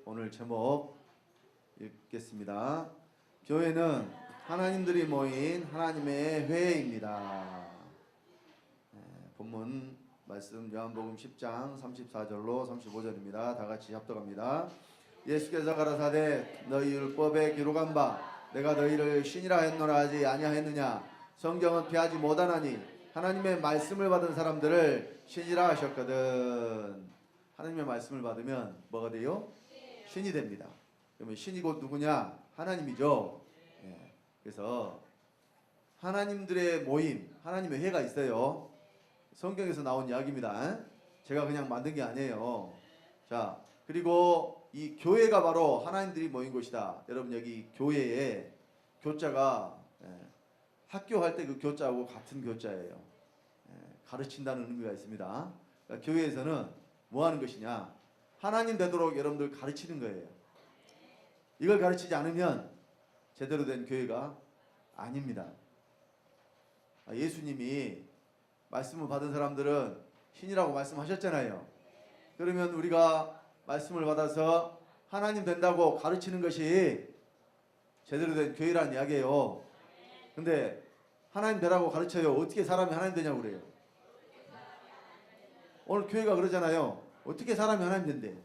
오늘 제목 읽겠습니다. 교회는 하나님들이 모인 하나님의 회입니다. 본문 말씀 요한복음 10장 34절로 35절입니다. 다 같이 합독합니다. 예수께서 가라사대 너희 율법에 기록한 바 내가 너희를 신이라 했노라 하지 아니하였느냐. 성경은 피하지 못하나니 하나님의 말씀을 받은 사람들을 신이라 하셨거든. 하나님의 말씀을 받으면 뭐가 돼요? 신이 됩니다. 그러면 신이 곧 누구냐? 하나님이죠. 그래서 하나님들의 모임, 하나님의 회가 있어요. 성경에서 나온 이야기입니다. 제가 그냥 만든 게 아니에요. 자, 그리고 이 교회가 바로 하나님들이 모인 곳이다. 여러분 여기 교회에 교자가 학교 할 때 그 교자하고 같은 교자예요. 가르친다는 의미가 있습니다. 그러니까 교회에서는 뭐 하는 것이냐? 하나님 되도록 여러분들 가르치는 거예요. 이걸 가르치지 않으면 제대로 된 교회가 아닙니다. 예수님이 말씀을 받은 사람들은 신이라고 말씀하셨잖아요. 그러면 우리가 말씀을 받아서 하나님 된다고 가르치는 것이 제대로 된 교회라는 이야기예요. 근데 하나님 되라고 가르쳐요. 어떻게 사람이 하나님 되냐고 그래요. 오늘 교회가 그러잖아요. 어떻게 사람이 하나님 된대.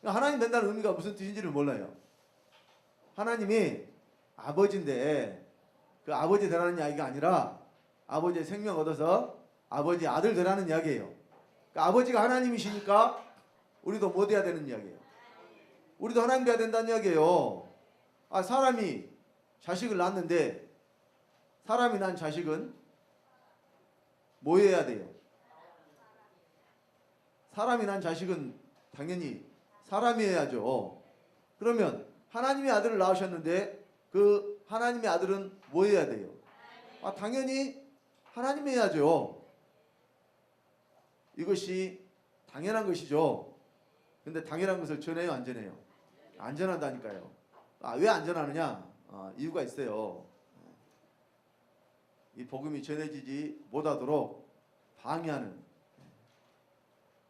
하나님 된다는 의미가 무슨 뜻인지를 몰라요. 하나님이 아버지인데 그 아버지 되라는 이야기가 아니라 아버지의 생명 얻어서 아버지 아들 되라는 이야기예요. 그러니까 아버지가 하나님이시니까 우리도 뭐 돼야 되는 이야기예요. 우리도 하나님 돼야 된다는 이야기예요. 사람이 자식을 낳았는데 사람이 난 자식은 뭐 해야 돼요? 사람이 난 자식은 당연히 사람이 해야죠. 그러면 하나님의 아들을 낳으셨는데 그 하나님의 아들은 뭐 해야 돼요? 당연히 하나님이 해야죠. 이것이 당연한 것이죠. 근데 당연한 것을 전해요, 안 전해요? 안 전한다니까요. 왜 안 전하느냐? 이유가 있어요. 이 복음이 전해지지 못하도록 방해하는.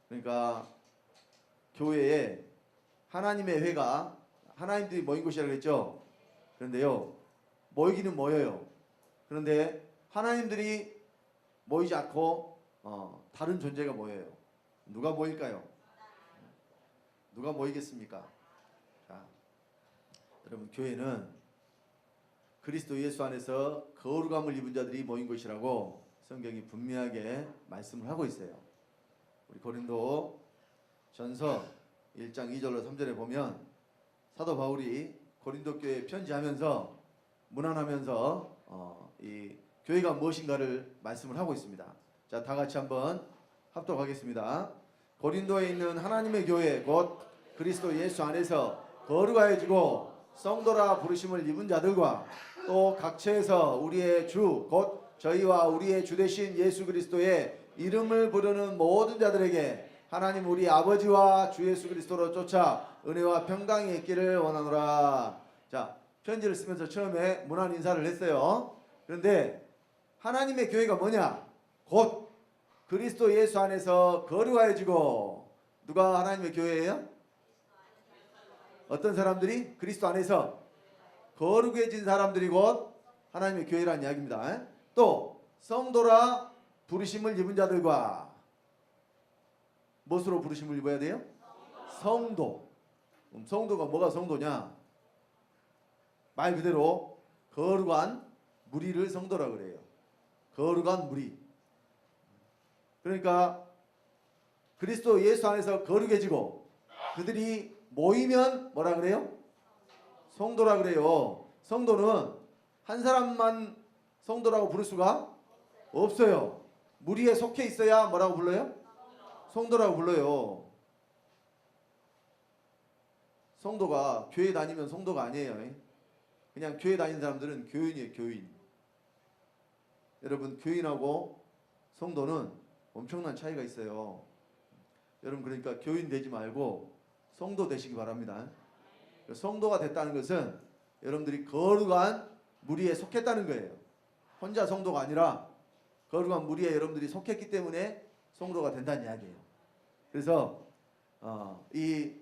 그러니까 교회에 하나님의 회가 하나님들이 모인 곳이라고 했죠. 그런데요, 모이기는 모여요. 그런데 하나님들이 모이지 않고 다른 존재가 모여요. 누가 모일까요? 누가 모이겠습니까? 자, 여러분 교회는 그리스도 예수 안에서 거룩함을 입은 자들이 모인 곳이라고 성경이 분명하게 말씀을 하고 있어요. 우리 고린도 전서 1장 2절로 3절에 보면 사도 바울이 고린도 교회에 편지하면서 문안하면서 이 교회가 무엇인가를 말씀을 하고 있습니다. 자, 다 같이 한번 합독하겠습니다. 고린도에 있는 하나님의 교회 곧 그리스도 예수 안에서 거룩하여지고 성도라 부르심을 입은 자들과 또 각처에서 우리의 주 곧 저희와 우리의 주 되신 예수 그리스도의 이름을 부르는 모든 자들에게 하나님 우리 아버지와 주 예수 그리스도로 쫓아 은혜와 평강이 있기를 원하노라. 자, 편지를 쓰면서 처음에 문안 인사를 했어요. 그런데 하나님의 교회가 뭐냐? 곧 그리스도 예수 안에서 거룩하여지고. 누가 하나님의 교회예요? 어떤 사람들이? 그리스도 안에서 거룩해진 사람들이 곧 하나님의 교회라는 이야기입니다. 또 성도라 부르심을 입은 자들과. 무엇으로 부르심을 입어야 돼요? 성도. 성도가 뭐가 성도냐? 말 그대로 거룩한 무리를 성도라고 그래요. 거룩한 무리. 그러니까 그리스도 예수 안에서 거룩해지고 그들이 모이면 뭐라 그래요? 성도라 그래요. 성도는 한 사람만 성도라고 부를 수가 없어요. 무리에 속해 있어야 뭐라고 불러요? 성도라고 불러요. 성도가 교회 다니면 성도가 아니에요. 그냥 교회 다니는 사람들은 교인이에요. 교인. 여러분 교인하고 성도는 엄청난 차이가 있어요. 여러분 그러니까 교인 되지 말고 성도 되시기 바랍니다. 성도가 됐다는 것은 여러분들이 거룩한 무리에 속했다는 거예요. 혼자 성도가 아니라 거룩한 무리에 여러분들이 속했기 때문에 성도가 된다는 이야기예요. 그래서 이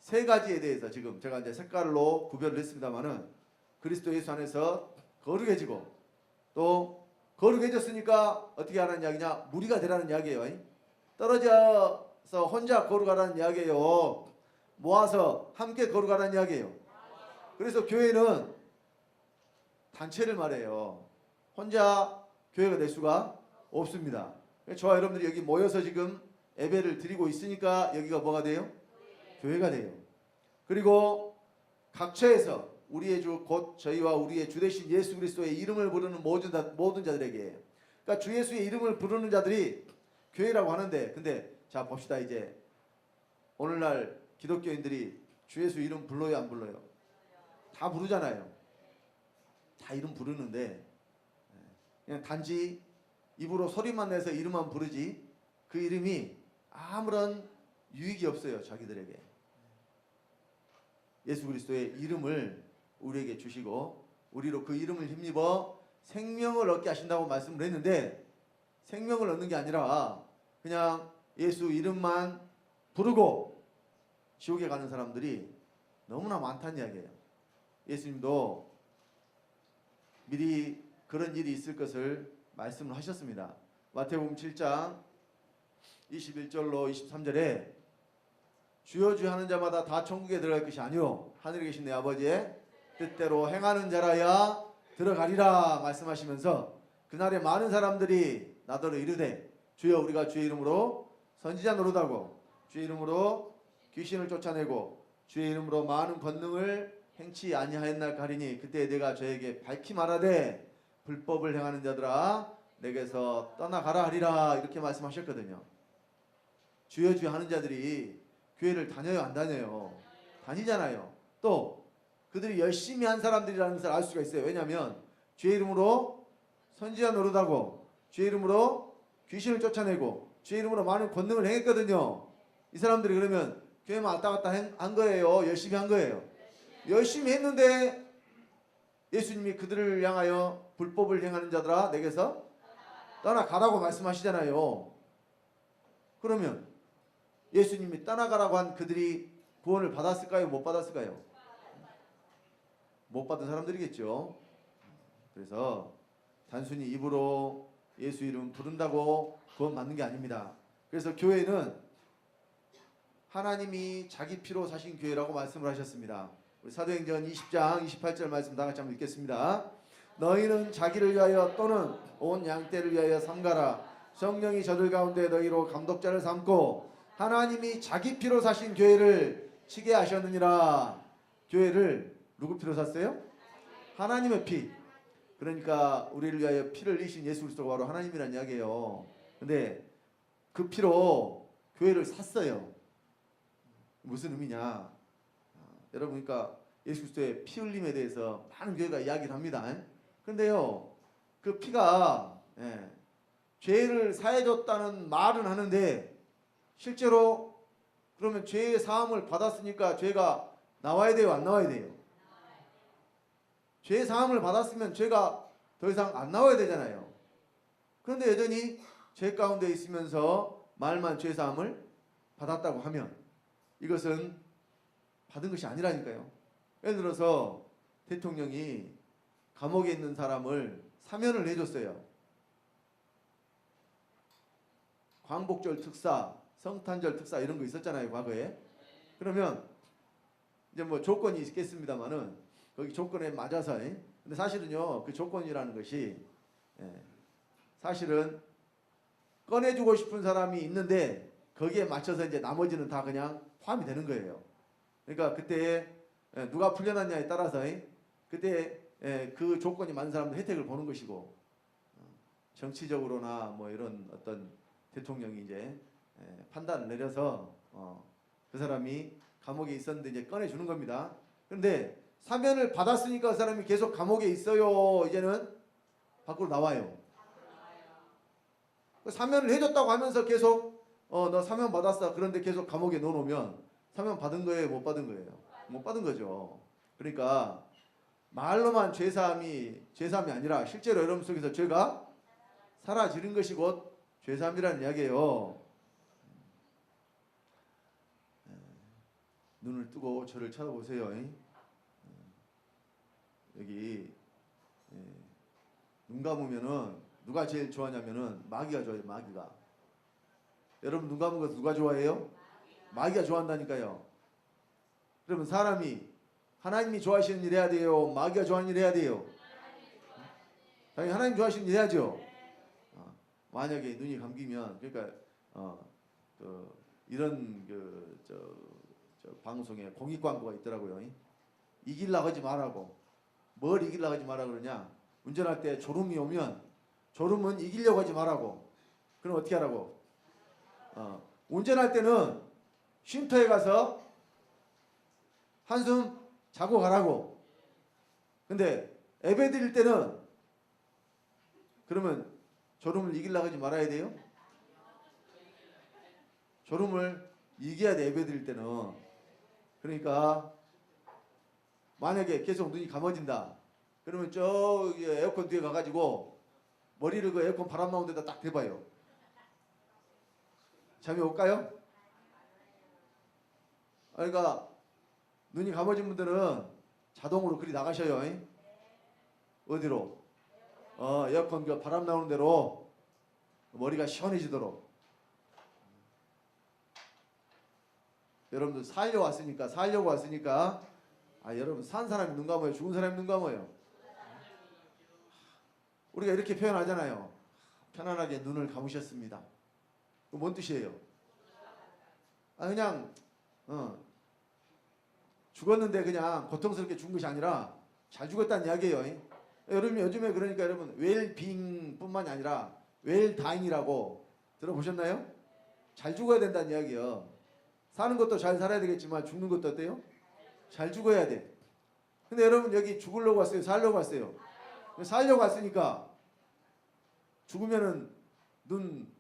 세 가지에 대해서 지금 제가 이제 색깔로 구별을 했습니다만은 그리스도 예수 안에서 거룩해지고 또 거룩해졌으니까 어떻게 하라는 이야기냐? 무리가 되라는 이야기예요. 떨어져서 혼자 거룩하라는 이야기예요. 모아서 함께 거룩하라는 이야기예요. 그래서 교회는 단체를 말해요. 혼자 교회가 될 수가 없습니다. 저와 여러분들이 여기 모여서 지금 예배를 드리고 있으니까 여기가 뭐가 돼요? 교회가 돼요. 그리고 각처에서 우리의 주 곧 저희와 우리의 주 되신 예수 그리스도의 이름을 부르는 모든 자들에게, 그러니까 주 예수의 이름을 부르는 자들이 교회라고 하는데, 근데 자 봅시다. 이제 오늘날 기독교인들이 주 예수 이름 불러요 안 불러요? 다 부르잖아요. 다 이름 부르는데 그냥 단지 입으로 소리만 내서 이름만 부르지 그 이름이 아무런 유익이 없어요. 자기들에게. 예수 그리스도의 이름을 우리에게 주시고 우리로 그 이름을 힘입어 생명을 얻게 하신다고 말씀을 했는데, 생명을 얻는 게 아니라 그냥 예수 이름만 부르고 지옥에 가는 사람들이 너무나 많다는 이야기예요. 예수님도 미리 그런 일이 있을 것을 말씀을 하셨습니다. 마태복음 7장 21절로 23절에 주여 주여 하는 자마다 다 천국에 들어갈 것이 아니요 하늘에 계신 내 아버지의 뜻대로 행하는 자라야 들어가리라 말씀하시면서, 그날에 많은 사람들이 나더러 이르되 주여 우리가 주의 이름으로 선지자 노릇하고 주의 이름으로 귀신을 쫓아내고 주의 이름으로 많은 권능을 행치 아니하였나이까 하리니 그때 내가 저에게 밝히 말하되 불법을 행하는 자들아 내게서 떠나가라 하리라 이렇게 말씀하셨거든요. 주여 주여 하는 자들이 교회를 다녀요 안 다녀요? 다니잖아요. 또 그들이 열심히 한 사람들이라는 것을 알 수가 있어요. 왜냐하면 주의 이름으로 선지자 노릇하고 주의 이름으로 귀신을 쫓아내고 주의 이름으로 많은 권능을 행했거든요. 이 사람들이 그러면 교회만 왔다 갔다 한 거예요? 열심히 한 거예요? 열심히 했는데 예수님이 그들을 향하여 불법을 행하는 자들아 내게서 떠나가라고 말씀하시잖아요. 그러면 예수님이 떠나가라고 한 그들이 구원을 받았을까요? 못 받았을까요? 못 받은 사람들이겠죠. 그래서 단순히 입으로 예수 이름 부른다고 구원 받는 게 아닙니다. 그래서 교회는 하나님이 자기 피로 사신 교회라고 말씀을 하셨습니다. 우리 사도행전 20장 28절 말씀 다 같이 한번 읽겠습니다. 너희는 자기를 위하여 또는 온 양떼를 위하여 삼가라. 성령이 저들 가운데 너희로 감독자를 삼고 하나님이 자기 피로 사신 교회를 치게 하셨느니라. 교회를 누구 피로 샀어요? 하나님의 피. 그러니까 우리를 위하여 피를 흘리신 예수 그리스도가 바로 하나님이라는 이야기예요. 근데 그 피로 교회를 샀어요. 무슨 의미냐? 여러분, 그러니까 예수 그리스도의 피 흘림에 대해서 많은 교회가 이야기를 합니다. 그런데요, 그 피가 죄를 사해줬다는 말은 하는데 실제로 그러면 죄의 사함을 받았으니까 죄가 나와야 돼요, 안 나와야 돼요? 죄의 사함을 받았으면 죄가 더 이상 안 나와야 되잖아요. 그런데 여전히 죄 가운데 있으면서 말만 죄 사함을 받았다고 하면 이것은 받은 것이 아니라니까요. 예를 들어서 대통령이 감옥에 있는 사람을 사면을 해줬어요. 광복절 특사, 성탄절 특사 이런 거 있었잖아요, 과거에. 그러면 이제 뭐 조건이 있겠습니다만은 거기 조건에 맞아서, 근데 사실은요 그 조건이라는 것이 사실은 꺼내주고 싶은 사람이 있는데 거기에 맞춰서 이제 나머지는 다 그냥 포함이 되는 거예요. 그러니까 그때 누가 풀려났냐에 따라서 그때 그 조건이 맞는 사람들 혜택을 보는 것이고, 정치적으로나 뭐 이런 어떤 대통령이 이제 판단을 내려서 그 사람이 감옥에 있었는데 이제 꺼내주는 겁니다. 그런데 사면을 받았으니까 그 사람이 계속 감옥에 있어요? 이제는 밖으로 나와요? 사면을 해줬다고 하면서 계속 너 사면 받았어. 그런데 계속 감옥에 넣어놓으면 사면 받은 거예요? 못 받은 거예요? 못 받은 거죠. 그러니까 말로만 죄사함이 아니라 실제로 여러분 속에서 죄가 사라지는 것이 곧 죄사함이라는 이야기예요. 눈을 뜨고 저를 쳐다보세요. 여기 눈 감으면은 누가 제일 좋아하냐면은 마귀가 좋아해요. 마귀가. 여러분 눈 감은 거 누가 좋아해요? 마귀가 좋아한다니까요. 그러면 사람이 하나님이 좋아하시는 일 해야 돼요? 마귀가 좋아하는 일 해야 돼요? 당연히 하나님 좋아하시는 일 해야죠. 만약에 눈이 감기면 그러니까 이런 방송에 공익 광고가 있더라고요. 이기려고 하지 말라고. 뭘 이기려고 하지 말라 그러냐? 운전할 때 졸음이 오면 졸음은 이기려고 하지 말라고. 그럼 어떻게 하라고? 운전할 때는 쉼터에 가서 한숨 자고 가라고. 근데 예배 드릴 때는 그러면 졸음을 이기려고 하지 말아야 돼요? 졸음을 이겨야 돼, 예배 드릴 때는. 그러니까 만약에 계속 눈이 감아진다. 그러면 저기 에어컨 뒤에 가가지고 머리를 그 에어컨 바람 나오는 데다 딱 대봐요. 잠이 올까요? 그러니까 눈이 감아진 분들은 자동으로 그리 나가셔요. 어디로? 에어컨 그 바람 나오는 데로 머리가 시원해지도록. 여러분들 살려고 왔으니까 여러분 산 사람이 눈 감아요? 죽은 사람이 눈 감아요? 우리가 이렇게 표현하잖아요. 편안하게 눈을 감으셨습니다. 그 뭔 뜻이에요? 그냥 죽었는데 그냥 고통스럽게 죽은 것이 아니라 잘 죽었다는 이야기예요. 여러분 요즘에 그러니까 여러분 웰빙 뿐만이 아니라 웰다잉이라고 들어보셨나요? 잘 죽어야 된다는 이야기예요. 사는 것도 잘 살아야 되겠지만 죽는 것도 어때요? 잘 죽어야 돼. 근데 여러분 여기 죽으려고 왔어요? 살려고 왔어요? 살려고 왔으니까 죽으면은 눈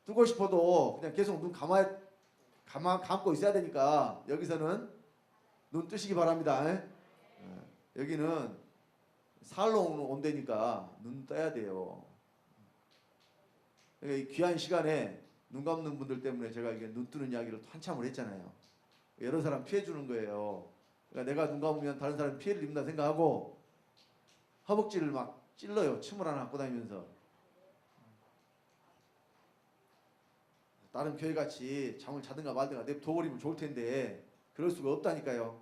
뜨고 싶어도 그냥 계속 눈 감고 있어야 되니까 여기서는 눈 뜨시기 바랍니다. 여기는 살러 온다니까 눈 떠야 돼요. 그러니까 이 귀한 시간에 눈 감는 분들 때문에 제가 이게 눈 뜨는 이야기를 한참을 했잖아요. 여러 사람 피해 주는 거예요. 그러니까 내가 눈 감으면 다른 사람이 피해를 입는다 생각하고 허벅지를 막 찔러요. 침을 하나 갖고 다니면서. 다른 교회 같이 잠을 자든가 말든가 냅둬버리면 좋을 텐데 그럴 수가 없다니까요.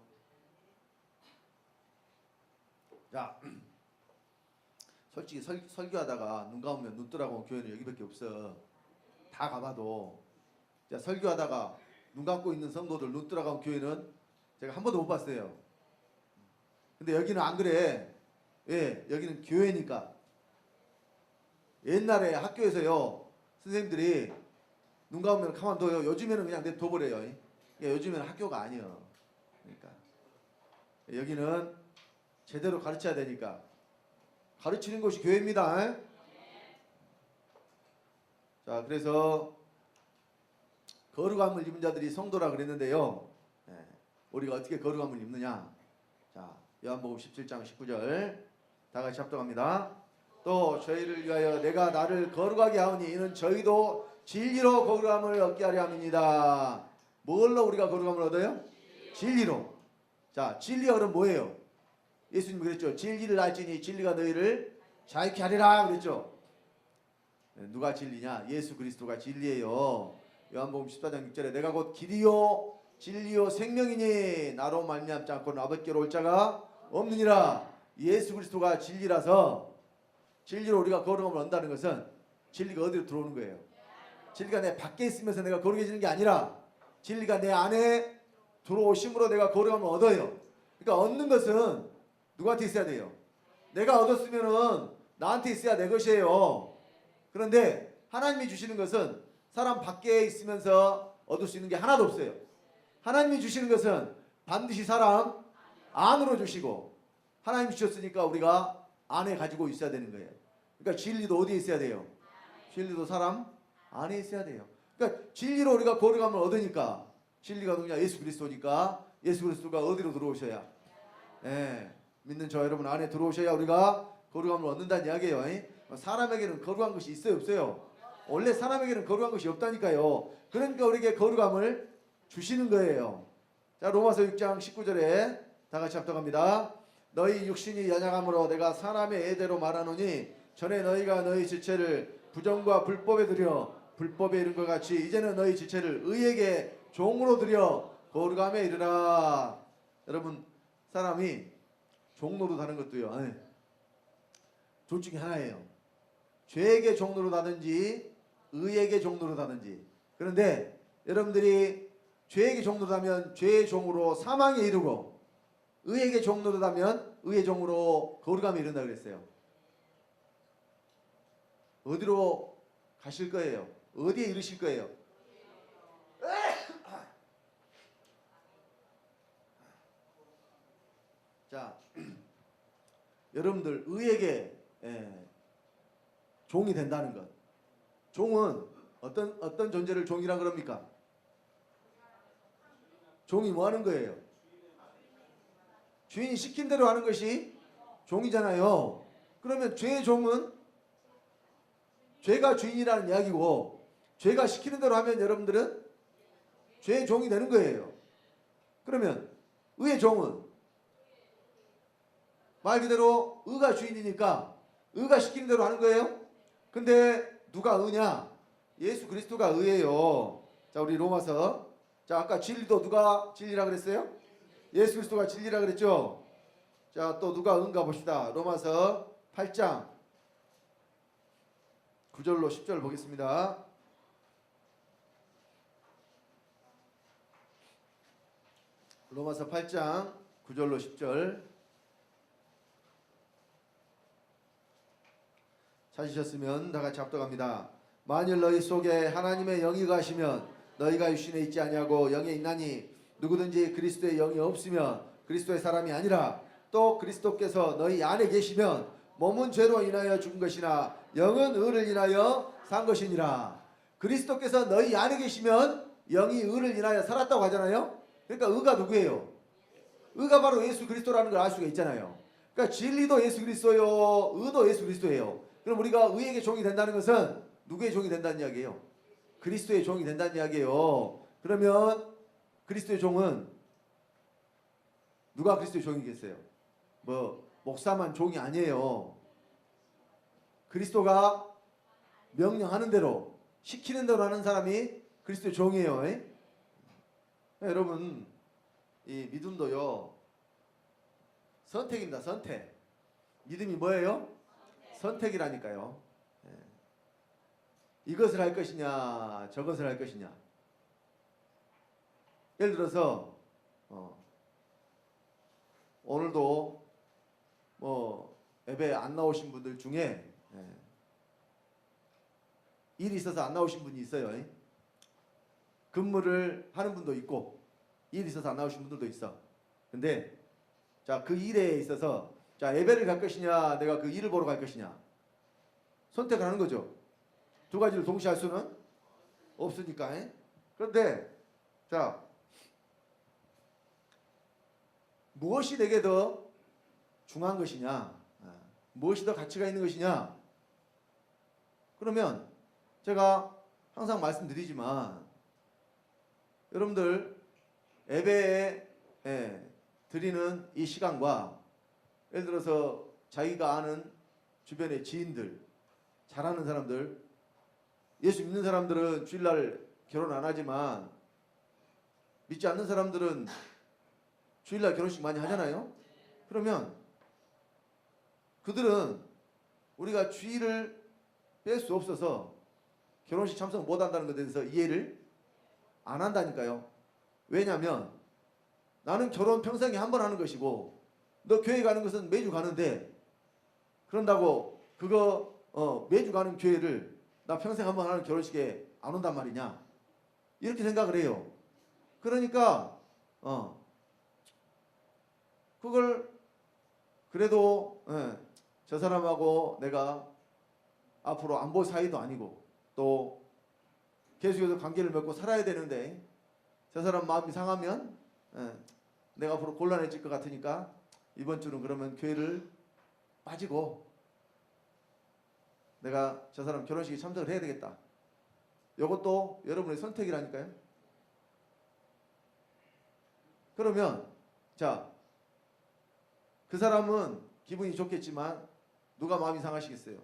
자, 솔직히 설교하다가 눈 감으면 눈 뜨라고 온 교회는 여기밖에 없어. 다 가봐도. 자, 설교하다가 눈 감고 있는 성도들 눈 뜨라고 온 교회는 제가 한 번도 못 봤어요. 근데 여기는 안 그래. 왜? 여기는 교회니까. 옛날에 학교에서요 선생님들이 눈 감으면 가만둬요. 요즘에는 그냥 냅둬버려요. 그러니까 요즘에는 학교가 아니에요. 그러니까 여기는 제대로 가르쳐야 되니까 가르치는 것이 교회입니다. 자, 그래서 거룩함을 입은 자들이 성도라 그랬는데요. 우리가 어떻게 거룩함을 입느냐? 자, 요한복음 17장 19절 다 같이 합독합니다. 또 저희를 위하여 내가 나를 거룩하게 하오니 이는 저희도 진리로 거룩함을 얻게 하려 함이니이다. 뭘로 우리가 거룩함을 얻어요? 진리로. 자, 진리가 그럼 뭐예요? 예수님이 그랬죠. 진리를 알지니 진리가 너희를 자유케 하리라 그랬죠. 누가 진리냐? 예수 그리스도가 진리예요. 요한복음 14장 6절에 내가 곧 길이요 진리요 생명이니 나로 말미암지 않고는 아버지께로 올 자가 없느니라. 예수 그리스도가 진리라서 진리로 우리가 거룩함을 얻는다는 것은 진리가 어디로 들어오는 거예요? 진리가 내 밖에 있으면서 내가 거룩해지는 게 아니라 진리가 내 안에 들어오심으로 내가 거룩함을 얻어요. 그러니까 얻는 것은 누구한테 있어야 돼요? 내가 얻었으면은 나한테 있어야 내 것이에요. 그런데 하나님이 주시는 것은 사람 밖에 있으면서 얻을 수 있는 게 하나도 없어요. 하나님이 주시는 것은 반드시 사람 안으로 주시고 하나님이 주셨으니까 우리가 안에 가지고 있어야 되는 거예요. 그러니까 진리도 어디에 있어야 돼요? 진리도 사람 안에 있어야 돼요. 그러니까 진리로 우리가 거룩함을 얻으니까 진리가 누구냐? 예수 그리스도니까 예수 그리스도가 어디로 들어오셔야? 믿는 저 여러분 안에 들어오셔야 우리가 거룩함을 얻는다는 이야기예요. 사람에게는 거룩한 것이 있어요? 없어요? 원래 사람에게는 거룩한 것이 없다니까요. 그러니까 우리에게 거룩함을 주시는 거예요. 자, 로마서 6장 19절에 다 같이 합독합니다. 너희 육신이 연약함으로 내가 사람의 애대로 말하노니 전에 너희가 너희 지체를 부정과 불법에 들여 불법에 이른 것 같이 이제는 너희 지체를 의에게 종으로 들여 거룩함에 이르라. 여러분, 사람이 종로로 다는 것도요, 둘 중에 하나예요. 죄에게 종로로 다든지 의에게 종로로 다든지. 그런데 여러분들이 죄에게 종로로 다면 죄의 종으로 사망에 이르고 의에게 종로로 다면 의의 종으로 거룩함에 이른다 그랬어요. 어디로 가실 거예요? 어디에 이르실 거예요? 자, 여러분들 의에게 종이 된다는 것. 종은 어떤 존재를 종이라 그럽니까? 종이 뭐 하는 거예요? 주인이 시킨 대로 하는 것이 종이잖아요. 그러면 죄의 종은 죄가 주인이라는 이야기고, 죄가 시키는 대로 하면 여러분들은 죄의 종이 되는 거예요. 그러면 의의 종은 말 그대로 의가 주인이니까 의가 시키는 대로 하는 거예요. 근데 누가 의냐? 예수 그리스도가 의예요. 자, 우리 로마서, 자, 아까 진리도 누가 진리라 그랬어요? 예수 그리스도가 진리라 그랬죠. 자, 또 누가 의인가 봅시다. 로마서 8장 9절로 10절 보겠습니다. 로마서 8장 9절로 10절 찾으셨으면 다 같이 합독합니다. 만일 너희 속에 하나님의 영이 가시면 너희가 육신에 있지 아니하고 영에 있나니 누구든지 그리스도의 영이 없으면 그리스도의 사람이 아니라 또 그리스도께서 너희 안에 계시면 몸은 죄로 인하여 죽은 것이나 영은 의를 인하여 산 것이니라. 그리스도께서 너희 안에 계시면 영이 의를 인하여 살았다고 하잖아요. 그러니까 의가 누구예요? 의가 바로 예수 그리스도라는 걸 알 수가 있잖아요. 그러니까 진리도 예수 그리스도요, 의도 예수 그리스도예요. 그럼 우리가 의에게 종이 된다는 것은 누구의 종이 된다는 이야기예요? 그리스도의 종이 된다는 이야기예요. 그러면 그리스도의 종은 누가 그리스도의 종이겠어요? 뭐 목사만 종이 아니에요. 그리스도가 명령하는 대로 시키는 대로 하는 사람이 그리스도의 종이에요. 여러분, 이 믿음도요, 선택입니다. 선택. 믿음이 뭐예요? 선택이라니까요. 이것을 할 것이냐 저것을 할 것이냐. 예를 들어서 오늘도 뭐 예배 안 나오신 분들 중에 일이 있어서 안 나오신 분이 있어요. 근무를 하는 분도 있고 일이 있어서 안 나오신 분들도 있어. 근데 자, 그 일에 있어서 자, 예배를 갈 것이냐 내가 그 일을 보러 갈 것이냐 선택을 하는 거죠. 두 가지를 동시에 할 수는 없으니까. 그런데 자, 무엇이 내게 더 중요한 것이냐, 무엇이 더 가치가 있는 것이냐. 그러면 제가 항상 말씀드리지만 여러분들 예배에 드리는 이 시간과 예를 들어서 자기가 아는 주변의 지인들, 잘 아는 사람들, 예수 믿는 사람들은 주일날 결혼 안 하지만 믿지 않는 사람들은 주일날 결혼식 많이 하잖아요. 그러면 그들은 우리가 주일을 뺄 수 없어서 결혼식 참석 못 한다는 것에 대해서 이해를 안 한다니까요. 왜냐하면 나는 결혼 평생에 한 번 하는 것이고 너 교회 가는 것은 매주 가는데 그런다고 그거 매주 가는 교회를 나 평생 한 번 하는 결혼식에 안 온단 말이냐, 이렇게 생각을 해요. 그러니까 그걸 그래도 저 사람하고 내가 앞으로 안 볼 사이도 아니고 또 계속해서 관계를 맺고 살아야 되는데 저 사람 마음이 상하면 내가 앞으로 곤란해질 것 같으니까 이번 주는 그러면 교회를 빠지고 내가 저 사람 결혼식에 참석을 해야 되겠다. 이것도 여러분의 선택이라니까요. 그러면 자, 그 사람은 기분이 좋겠지만 누가 마음이 상하시겠어요?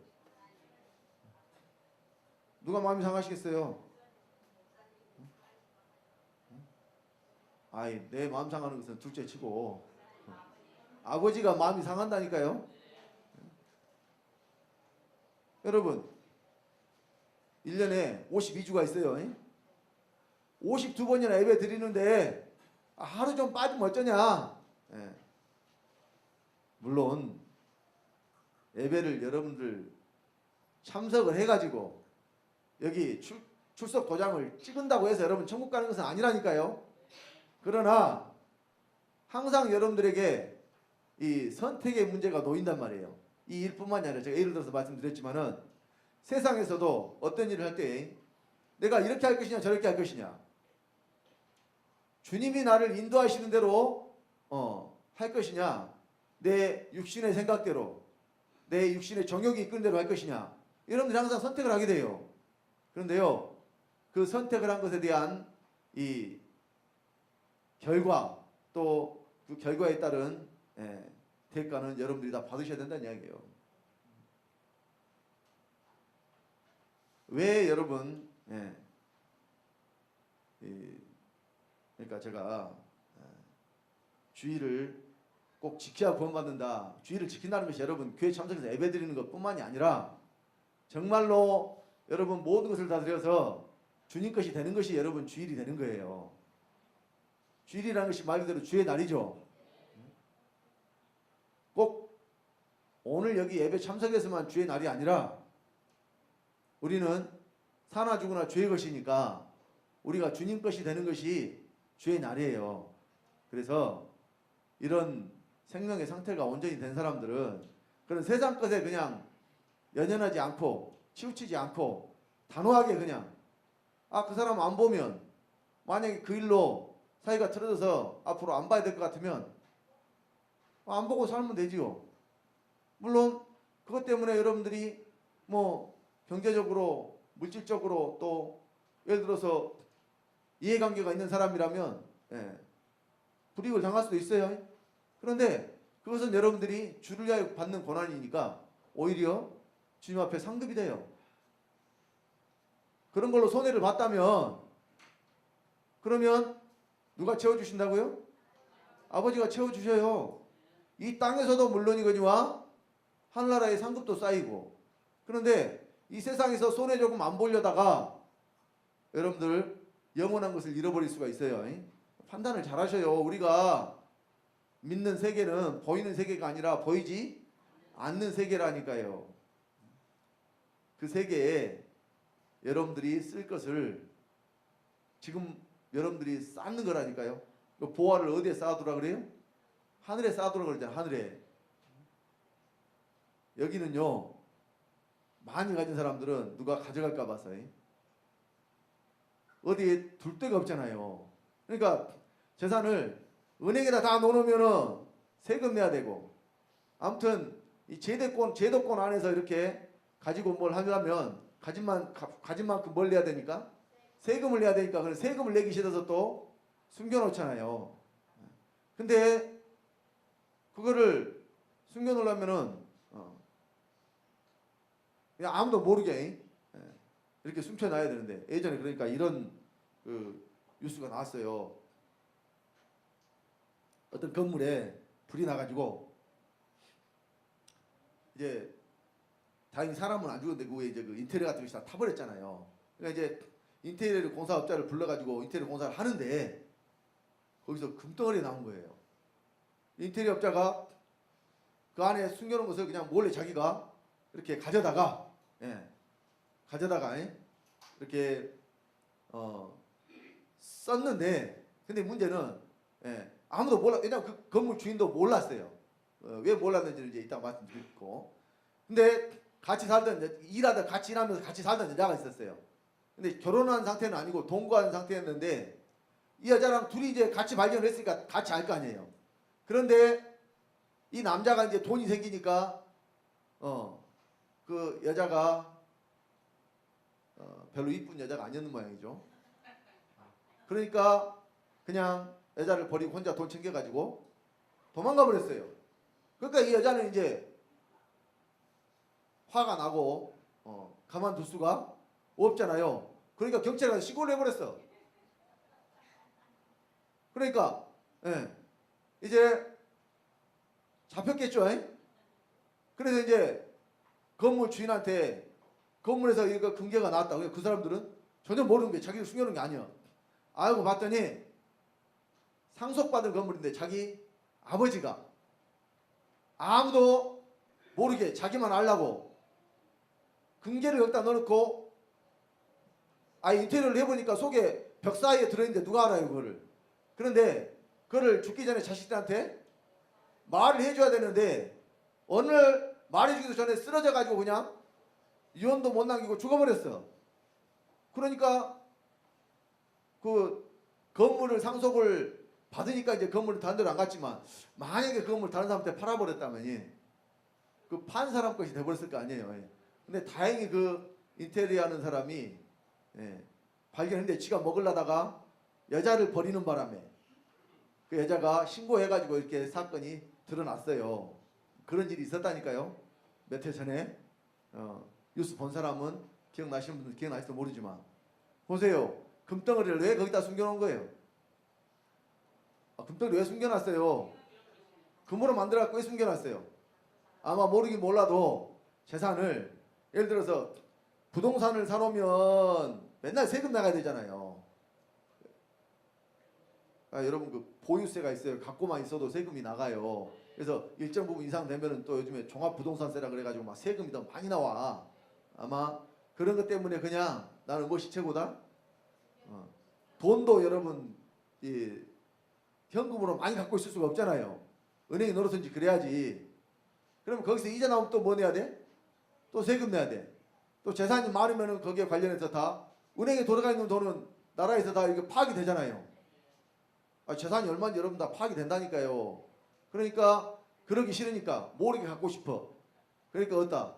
누가 마음이 상하시겠어요? 아이, 내 마음 상하는 것은 둘째 치고 아버지가 마음이 상한다니까요. 여러분 1년에 52주가 있어요. 52번이나 예배 드리는데 하루 좀 빠지면 어쩌냐. 예. 물론 예배를 여러분들 참석을 해가지고 여기 출석 도장을 찍은다고 해서 여러분 천국 가는 것은 아니라니까요. 그러나 항상 여러분들에게 이 선택의 문제가 놓인단 말이에요. 이 일뿐만이 아니라 제가 예를 들어서 말씀드렸지만은 세상에서도 어떤 일을 할 때 내가 이렇게 할 것이냐 저렇게 할 것이냐, 주님이 나를 인도하시는 대로 할 것이냐, 내 육신의 생각대로 내 육신의 정욕이 이끄는 대로 할 것이냐, 여러분들이 항상 선택을 하게 돼요. 그런데요, 그 선택을 한 것에 대한 이 결과, 또 그 결과에 따른 대가는 여러분들이 다 받으셔야 된다는 이야기예요. 왜 여러분, 그러니까 제가 주의를 꼭 지켜야 구원받는다, 주의를 지킨다는 것이 여러분 교회 참석해서 예배 드리는 것뿐만이 아니라 정말로 여러분 모든 것을 다 드려서 주님 것이 되는 것이 여러분 주일이 되는 거예요. 주일이라는 것이 말 그대로 주의 날이죠. 꼭 오늘 여기 예배 참석해서만 주의 날이 아니라 우리는 사나 죽으나 주의 것이니까 우리가 주님 것이 되는 것이 주의 날이에요. 그래서 이런 생명의 상태가 온전히 된 사람들은 그런 세상 것에 그냥 연연하지 않고 치우치지 않고 단호하게 그냥 그 사람 안 보면, 만약에 그 일로 사이가 틀어져서 앞으로 안 봐야 될 것 같으면 안 보고 살면 되지요. 물론 그것 때문에 여러분들이 뭐 경제적으로 물질적으로 또 예를 들어서 이해관계가 있는 사람이라면 불이익을 당할 수도 있어요. 그런데 그것은 여러분들이 주를 위하여 받는 고난이니까 오히려 주님 앞에 상급이 돼요. 그런 걸로 손해를 봤다면 그러면 누가 채워주신다고요? 아버지가 채워주셔요. 이 땅에서도 물론이거니와 하늘나라의 상급도 쌓이고. 그런데 이 세상에서 손해 조금 안 보려다가 여러분들 영원한 것을 잃어버릴 수가 있어요. 판단을 잘 하셔요. 우리가 믿는 세계는 보이는 세계가 아니라 보이지 않는 세계라니까요. 그 세계에 여러분들이 쓸 것을 지금 여러분들이 쌓는 거라니까요. 그 보화를 어디에 쌓아두라 그래요? 하늘에 쌓아두라 그러잖아요. 하늘에. 여기는요, 많이 가진 사람들은 누가 가져갈까 봐서 어디에 둘 데가 없잖아요. 그러니까 재산을 은행에다 다 넣어놓으면은 세금 내야 되고, 아무튼 이 제도권 안에서 이렇게 가지고 뭘 하려면 가진 만큼 뭘 내야 되니까 세금을 내야 되니까, 그래서 세금을 내기 싫어서 또 숨겨놓잖아요. 근데 그거를 숨겨놓으려면은 그냥 아무도 모르게 이렇게 숨겨놔야 되는데, 예전에 그러니까 이런 그 뉴스가 나왔어요. 어떤 건물에 불이 나가지고 이제 다행히 사람은 안 죽었는데 그 위에 이제 그 인테리어 같은 것이 다 타버렸잖아요. 그러니까 이제 인테리어 공사업자를 불러가지고 인테리어 공사를 하는데 거기서 금덩어리 나온 거예요. 인테리어업자가 그 안에 숨겨놓은 것을 그냥 몰래 자기가 이렇게 가져다가 이렇게 썼는데, 근데 문제는 아무도 몰라. 왜냐면 그 건물 주인도 몰랐어요. 왜 몰랐는지는 이제 이따 말씀드리고. 근데 같이 살던, 일하다 같이 일하면서 같이 살던 여자가 있었어요. 근데 결혼한 상태는 아니고 동거한 상태였는데 이 여자랑 둘이 이제 같이 발견을 했으니까 같이 알 거 아니에요. 그런데 이 남자가 이제 돈이 생기니까 그 여자가 별로 이쁜 여자가 아니었는 모양이죠. 그러니까 그냥 여자를 버리고 혼자 돈 챙겨가지고 도망가 버렸어요. 그러니까 이 여자는 이제 화가 나고 가만둘 수가 없잖아요. 그러니까 경찰에 가서 신고를 해버렸어. 그러니까 이제 잡혔겠죠. 그래서 이제 건물 주인한테 건물에서 이거 금괴가 나왔다고. 그 사람들은 전혀 모르는 게 자기를 숨겨놓은 게 아니야. 알고 봤더니 상속받은 건물인데 자기 아버지가 아무도 모르게 자기만 알라고 금괴를 여기다 넣어놓고 인테리어를 해보니까 속에 벽 사이에 들어있는데 누가 알아요 그거를. 그런데 그거를 죽기 전에 자식들한테 말을 해줘야 되는데 어느 날 말해주기도 전에 쓰러져가지고 그냥 유언도 못 남기고 죽어버렸어. 그러니까 그 건물을 상속을 받으니까 이제 건물을 다른 데로 안 갔지만 만약에 그 건물 다른 사람한테 팔아버렸다면 그 판 사람 것이 돼버렸을 거 아니에요. 근데 다행히 그 인테리어 하는 사람이 발견했는데 지가 먹으려다가 여자를 버리는 바람에 그 여자가 신고해가지고 이렇게 사건이 드러났어요. 그런 일이 있었다니까요. 몇 해 전에 뉴스 본 사람은 기억나시는 분들 기억나실지 모르지만 보세요. 금덩어리를 왜 거기다 숨겨놓은 거예요? 금덩어리 왜 숨겨놨어요? 금으로 만들어갖고 왜 숨겨놨어요? 아마 모르긴 몰라도 재산을 예를 들어서 부동산을 사놓으면 맨날 세금 나가야 되잖아요. 여러분 그 보유세가 있어요. 갖고만 있어도 세금이 나가요. 그래서 일정 부분 이상 되면은 또 요즘에 종합부동산세라 그래가지고 막 세금이 더 많이 나와. 아마 그런 것 때문에 그냥 나는 무엇이 최고다? 돈도 여러분 현금으로 많이 갖고 있을 수가 없잖아요. 은행에 넣어놓든지 그래야지. 그러면 거기서 이자 나오면 또 뭐 내야 돼? 또 세금 내야 돼. 또 재산이 많으면은 거기에 관련해서 다 은행에 돌아가 있는 돈은 나라에서 다 이게 파악이 되잖아요. 재산이 얼마인지 여러분 다 파악이 된다니까요. 그러니까 그러기 싫으니까 모르게 갖고 싶어. 그러니까 어디다?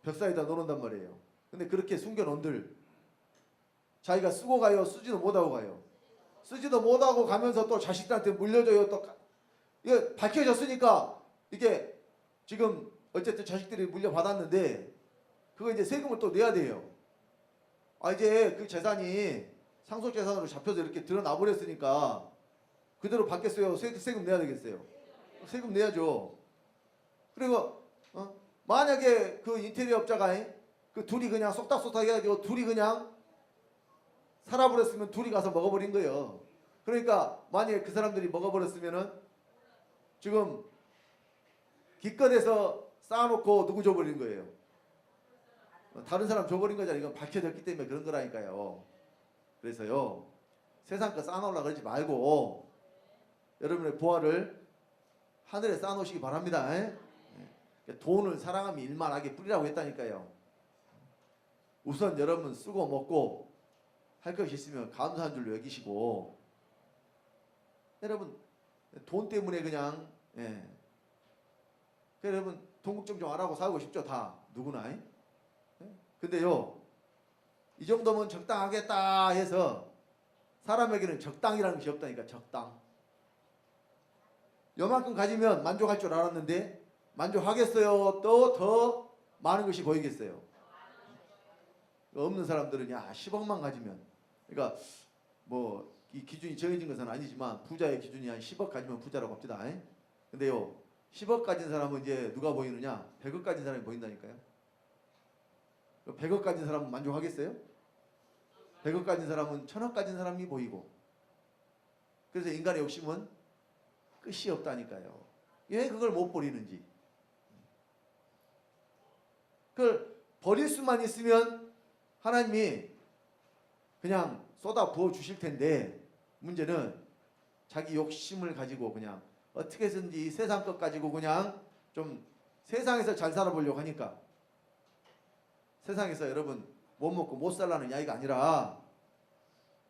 벽 사이에다 넣어놓는단 말이에요. 근데 그렇게 숨겨놓은들 자기가 쓰고 가요? 쓰지도 못하고 가요? 쓰지도 못하고 가면서 또 자식들한테 물려줘요. 또 이게 밝혀졌으니까 이게 지금 어쨌든 자식들이 물려받았는데 그거 이제 세금을 또 내야 돼요. 이제 그 재산이 상속재산으로 잡혀서 이렇게 드러나 버렸으니까 그대로 받겠어요? 세금 내야 되겠어요? 세금 내야죠. 그리고 만약에 그 인테리어 업자가 그 둘이 그냥 쏙닥쏙닥 해가지고 둘이 그냥 살아버렸으면 둘이 가서 먹어버린 거예요. 그러니까 만약에 그 사람들이 먹어버렸으면은 지금 기껏해서 쌓아놓고 누구 줘버린 거예요? 다른 사람 줘버린 거잖아요. 이건 밝혀졌기 때문에 그런 거라니까요. 그래서요 세상 거 쌓아놓으려고 그러지 말고 여러분의 보화를 하늘에 쌓아놓으시기 바랍니다. 돈을 사랑하면 일만하게 뿌리라고 했다니까요. 우선 여러분 쓰고 먹고 할 것이 있으면 감사한 줄로 여기시고 여러분 돈 때문에 그냥 여러분 돈 걱정 좀 안 하고 살고 싶죠. 다 누구나. 근데요 이 정도면 적당하겠다 해서 사람에게는 적당이라는 것이 없다니까. 적당. 요만큼 가지면 만족할 줄 알았는데 만족하겠어요? 또 더 많은 것이 보이겠어요? 없는 사람들은 10억만 가지면, 그러니까 뭐 이 기준이 정해진 것은 아니지만 부자의 기준이 한 10억 가지면 부자라고 합시다. 근데요 10억 가진 사람은 이제 누가 보이느냐? 100억 가진 사람이 보인다니까요. 100억 가진 사람은 만족하겠어요? 100억 가진 사람은 1000억 가진 사람이 보이고. 그래서 인간의 욕심은 끝이 없다니까요. 왜 그걸 못 버리는지. 그걸 버릴 수만 있으면 하나님이 그냥 쏟아 부어 주실 텐데, 문제는 자기 욕심을 가지고 그냥 어떻게 해서든지 세상 것 가지고 그냥 좀 세상에서 잘 살아보려고 하니까, 세상에서 여러분 못 먹고 못 살라는 이야기가 아니라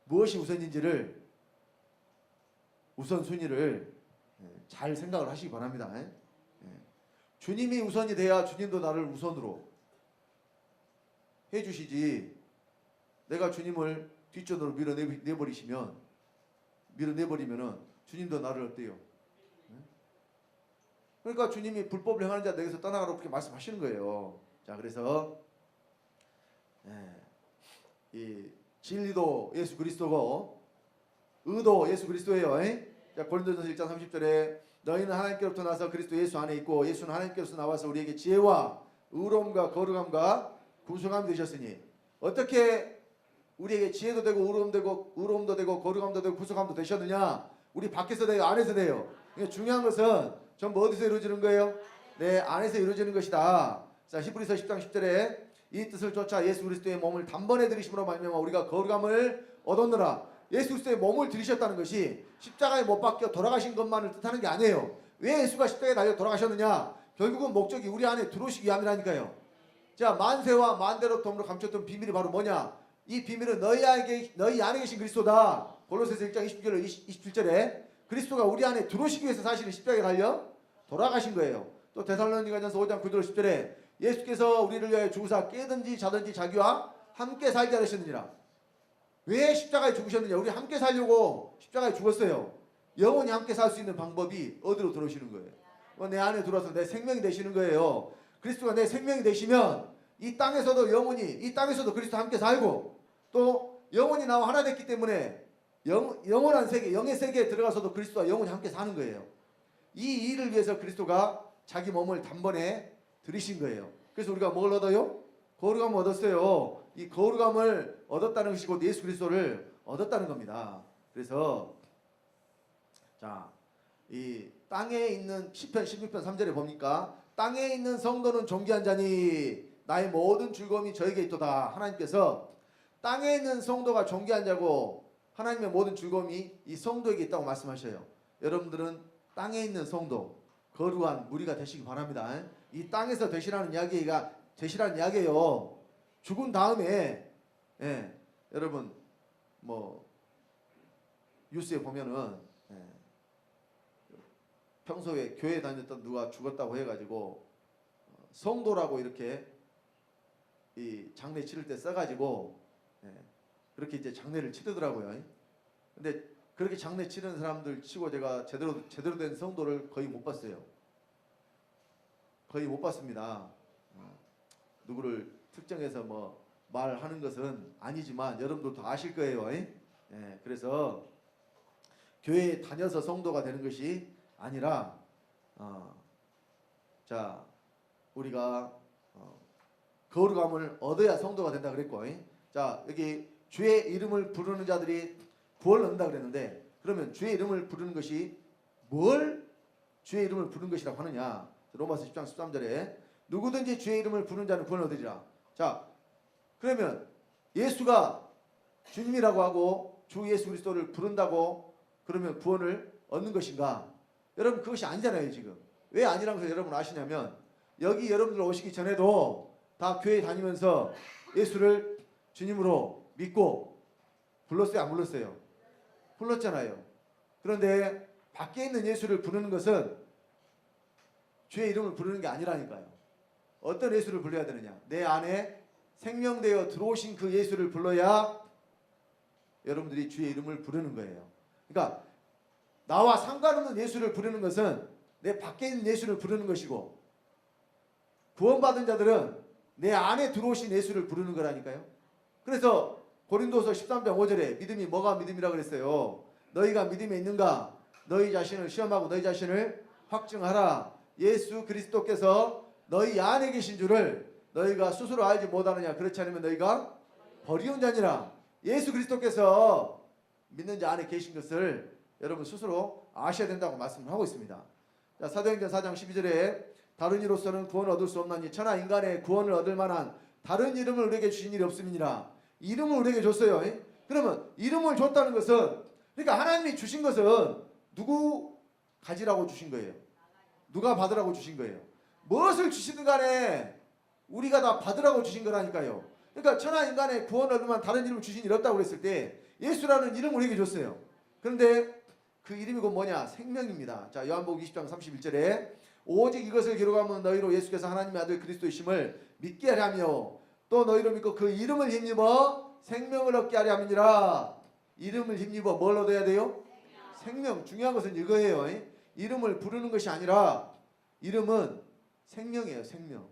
무엇이 우선인지를, 우선순위를 잘 생각을 하시기 바랍니다. 주님이 우선이 돼야 주님도 나를 우선으로 해주시지, 내가 주님을 뒷전으로 밀어내버리시면 밀어내버리면은 주님도 나를 어때요? 그러니까 주님이 불법을 행하는 자 내게서 떠나가라고 그렇게 말씀하시는 거예요. 자, 그래서 이 진리도 예수 그리스도고 의도 예수 그리스도예요. 자, 고린도전서 1장 30절에 너희는 하나님께로부터 나서 그리스도 예수 안에 있고 예수는 하나님께로서 나와서 우리에게 지혜와 의로움과 거룩함과 구속함이 되셨으니 어떻게 우리에게 지혜도 되고 의로움도 되고 거룩함도 되고 구속함도 되셨느냐? 우리 밖에서 돼요, 안에서 돼요? 그러니까 중요한 것은 전부 어디서 이루어지는 거예요? 내 안에서 이루어지는 것이다. 자, 히브리서 10장 10절에 이 뜻을 쫓아 예수 그리스도의 몸을 단번에 들이심으로 말미암아 우리가 거룩함을 얻었노라. 예수 그리스도의 몸을 들이셨다는 것이 십자가에 못 박혀 돌아가신 것만을 뜻하는 게 아니에요. 왜 예수가 십자가에 달려 돌아가셨느냐? 결국은 목적이 우리 안에 들어오시기 위함이라니까요. 자, 만세와 만대로 덤으로 감췄던 비밀이 바로 뭐냐? 이 비밀은 너희 안에 계신 그리스도다. 골로새서 1장 29절 27절에 그리스도가 우리 안에 들어오시기 위해서 사실은 십자가에 달려 돌아가신 거예요. 또 데살로니가전서 5장 9절 10절에 예수께서 우리를 위하여 죽으사 깨든지 자든지 자기와 함께 살게 하셨느니라. 왜 십자가에 죽으셨느냐? 우리 함께 살려고 십자가에 죽었어요. 영원히 함께 살 수 있는 방법이 어디로 들어오시는 거예요? 내 안에 들어와서 내 생명이 되시는 거예요. 그리스도가 내 생명이 되시면 이 땅에서도 영원히 이 땅에서도 그리스도 함께 살고 또 영원히 나와 하나 됐기 때문에 영원한 세계 영의 세계에 들어가서도 그리스도와 영원히 함께 사는 거예요. 이 일을 위해서 그리스도가 자기 몸을 단번에 들이신 거예요. 그래서 우리가 뭘 얻어요? 거룩함을 얻었어요. 이 거룩함을 얻었다는 것이 곧 예수 그리스도를 얻었다는 겁니다. 그래서 자, 이 땅에 있는 시편 16편 3절에 보니까 땅에 있는 성도는 존귀한 자니 나의 모든 즐거움이 저에게 있도다. 하나님께서 땅에 있는 성도가 존귀한 자고 하나님의 모든 즐거움이 이 성도에게 있다고 말씀하셔요. 여러분들은 땅에 있는 성도, 거룩한 무리가 되시기 바랍니다. 이 땅에서 되시라는 이야기예요. 죽은 다음에 여러분 뭐 뉴스에 보면은 평소에 교회 다녔던 누가 죽었다고 해가지고 성도라고 이렇게 이 장례 치를 때 써가지고 그렇게 이제 장례를 치르더라고요. 근데 그렇게 장례 치르는 사람들 치고 제가 제대로 된 성도를 거의 못 봤어요. 거의 못 봤습니다. 누구를 특정해서 뭐 말하는 것은 아니지만 여러분들도 아실 거예요. 그래서 교회에 다녀서 성도가 되는 것이 아니라 자, 우리가 거룩함을 얻어야 성도가 된다 그랬고, 자, 여기 주의 이름을 부르는 자들이 구원을 얻는다 그랬는데, 그러면 주의 이름을 부르는 것이 뭘 주의 이름을 부르는 것이라고 하느냐? 로마서 10장 13절에 누구든지 주의 이름을 부르는 자는 구원을 얻으리라. 자, 그러면 예수가 주님이라고 하고 주 예수 그리스도를 부른다고 그러면 구원을 얻는 것인가? 여러분, 그것이 아니잖아요. 지금 왜 아니라는 것을 여러분 아시냐면, 여기 여러분들 오시기 전에도 다 교회 다니면서 예수를 주님으로 믿고 불렀어요? 안 불렀어요? 불렀잖아요. 그런데 밖에 있는 예수를 부르는 것은 주의 이름을 부르는 게 아니라니까요. 어떤 예수를 불러야 되느냐? 내 안에 생명되어 들어오신 그 예수를 불러야 여러분들이 주의 이름을 부르는 거예요. 그러니까 나와 상관없는 예수를 부르는 것은 내 밖에 있는 예수를 부르는 것이고, 구원받은 자들은 내 안에 들어오신 예수를 부르는 거라니까요. 그래서 고린도서 13장 5절에 믿음이 뭐가 믿음이라고 그랬어요? 너희가 믿음에 있는가? 너희 자신을 시험하고 너희 자신을 확증하라. 예수 그리스도께서 너희 안에 계신 줄을 너희가 스스로 알지 못하느냐? 그렇지 않으면 너희가 버리운 자니라. 예수 그리스도께서 믿는 자 안에 계신 것을 여러분 스스로 아셔야 된다고 말씀을 하고 있습니다. 자, 사도행전 4장 12절에 다른 이로서는 구원을 얻을 수 없나니 천하 인간의 구원을 얻을 만한 다른 이름을 우리에게 주신 일이 없음이니라. 이름을 우리에게 줬어요. 그러면 이름을 줬다는 것은, 그러니까 하나님이 주신 것은 누구 가지라고 주신 거예요? 누가 받으라고 주신 거예요? 무엇을 주시든 간에 우리가 다 받으라고 주신 거라니까요. 그러니까 천하 인간의 구원을 얻을 만한 다른 이름을 주신 일 없다고 그랬을 때 예수라는 이름을 우리에게 줬어요. 그런데 그 이름이 곧 뭐냐? 생명입니다. 자, 요한복음 20장 31절에 오직 이것을 기록하면 너희로 예수께서 하나님의 아들 그리스도이심을 믿게 하려 하며 또 너희로 믿고 그 이름을 힘입어 생명을 얻게 하려 함이니라. 이름을 힘입어 뭘 얻어야 돼요? 생명, 중요한 것은 이거예요. 이름을 부르는 것이 아니라 이름은 생명이에요. 생명.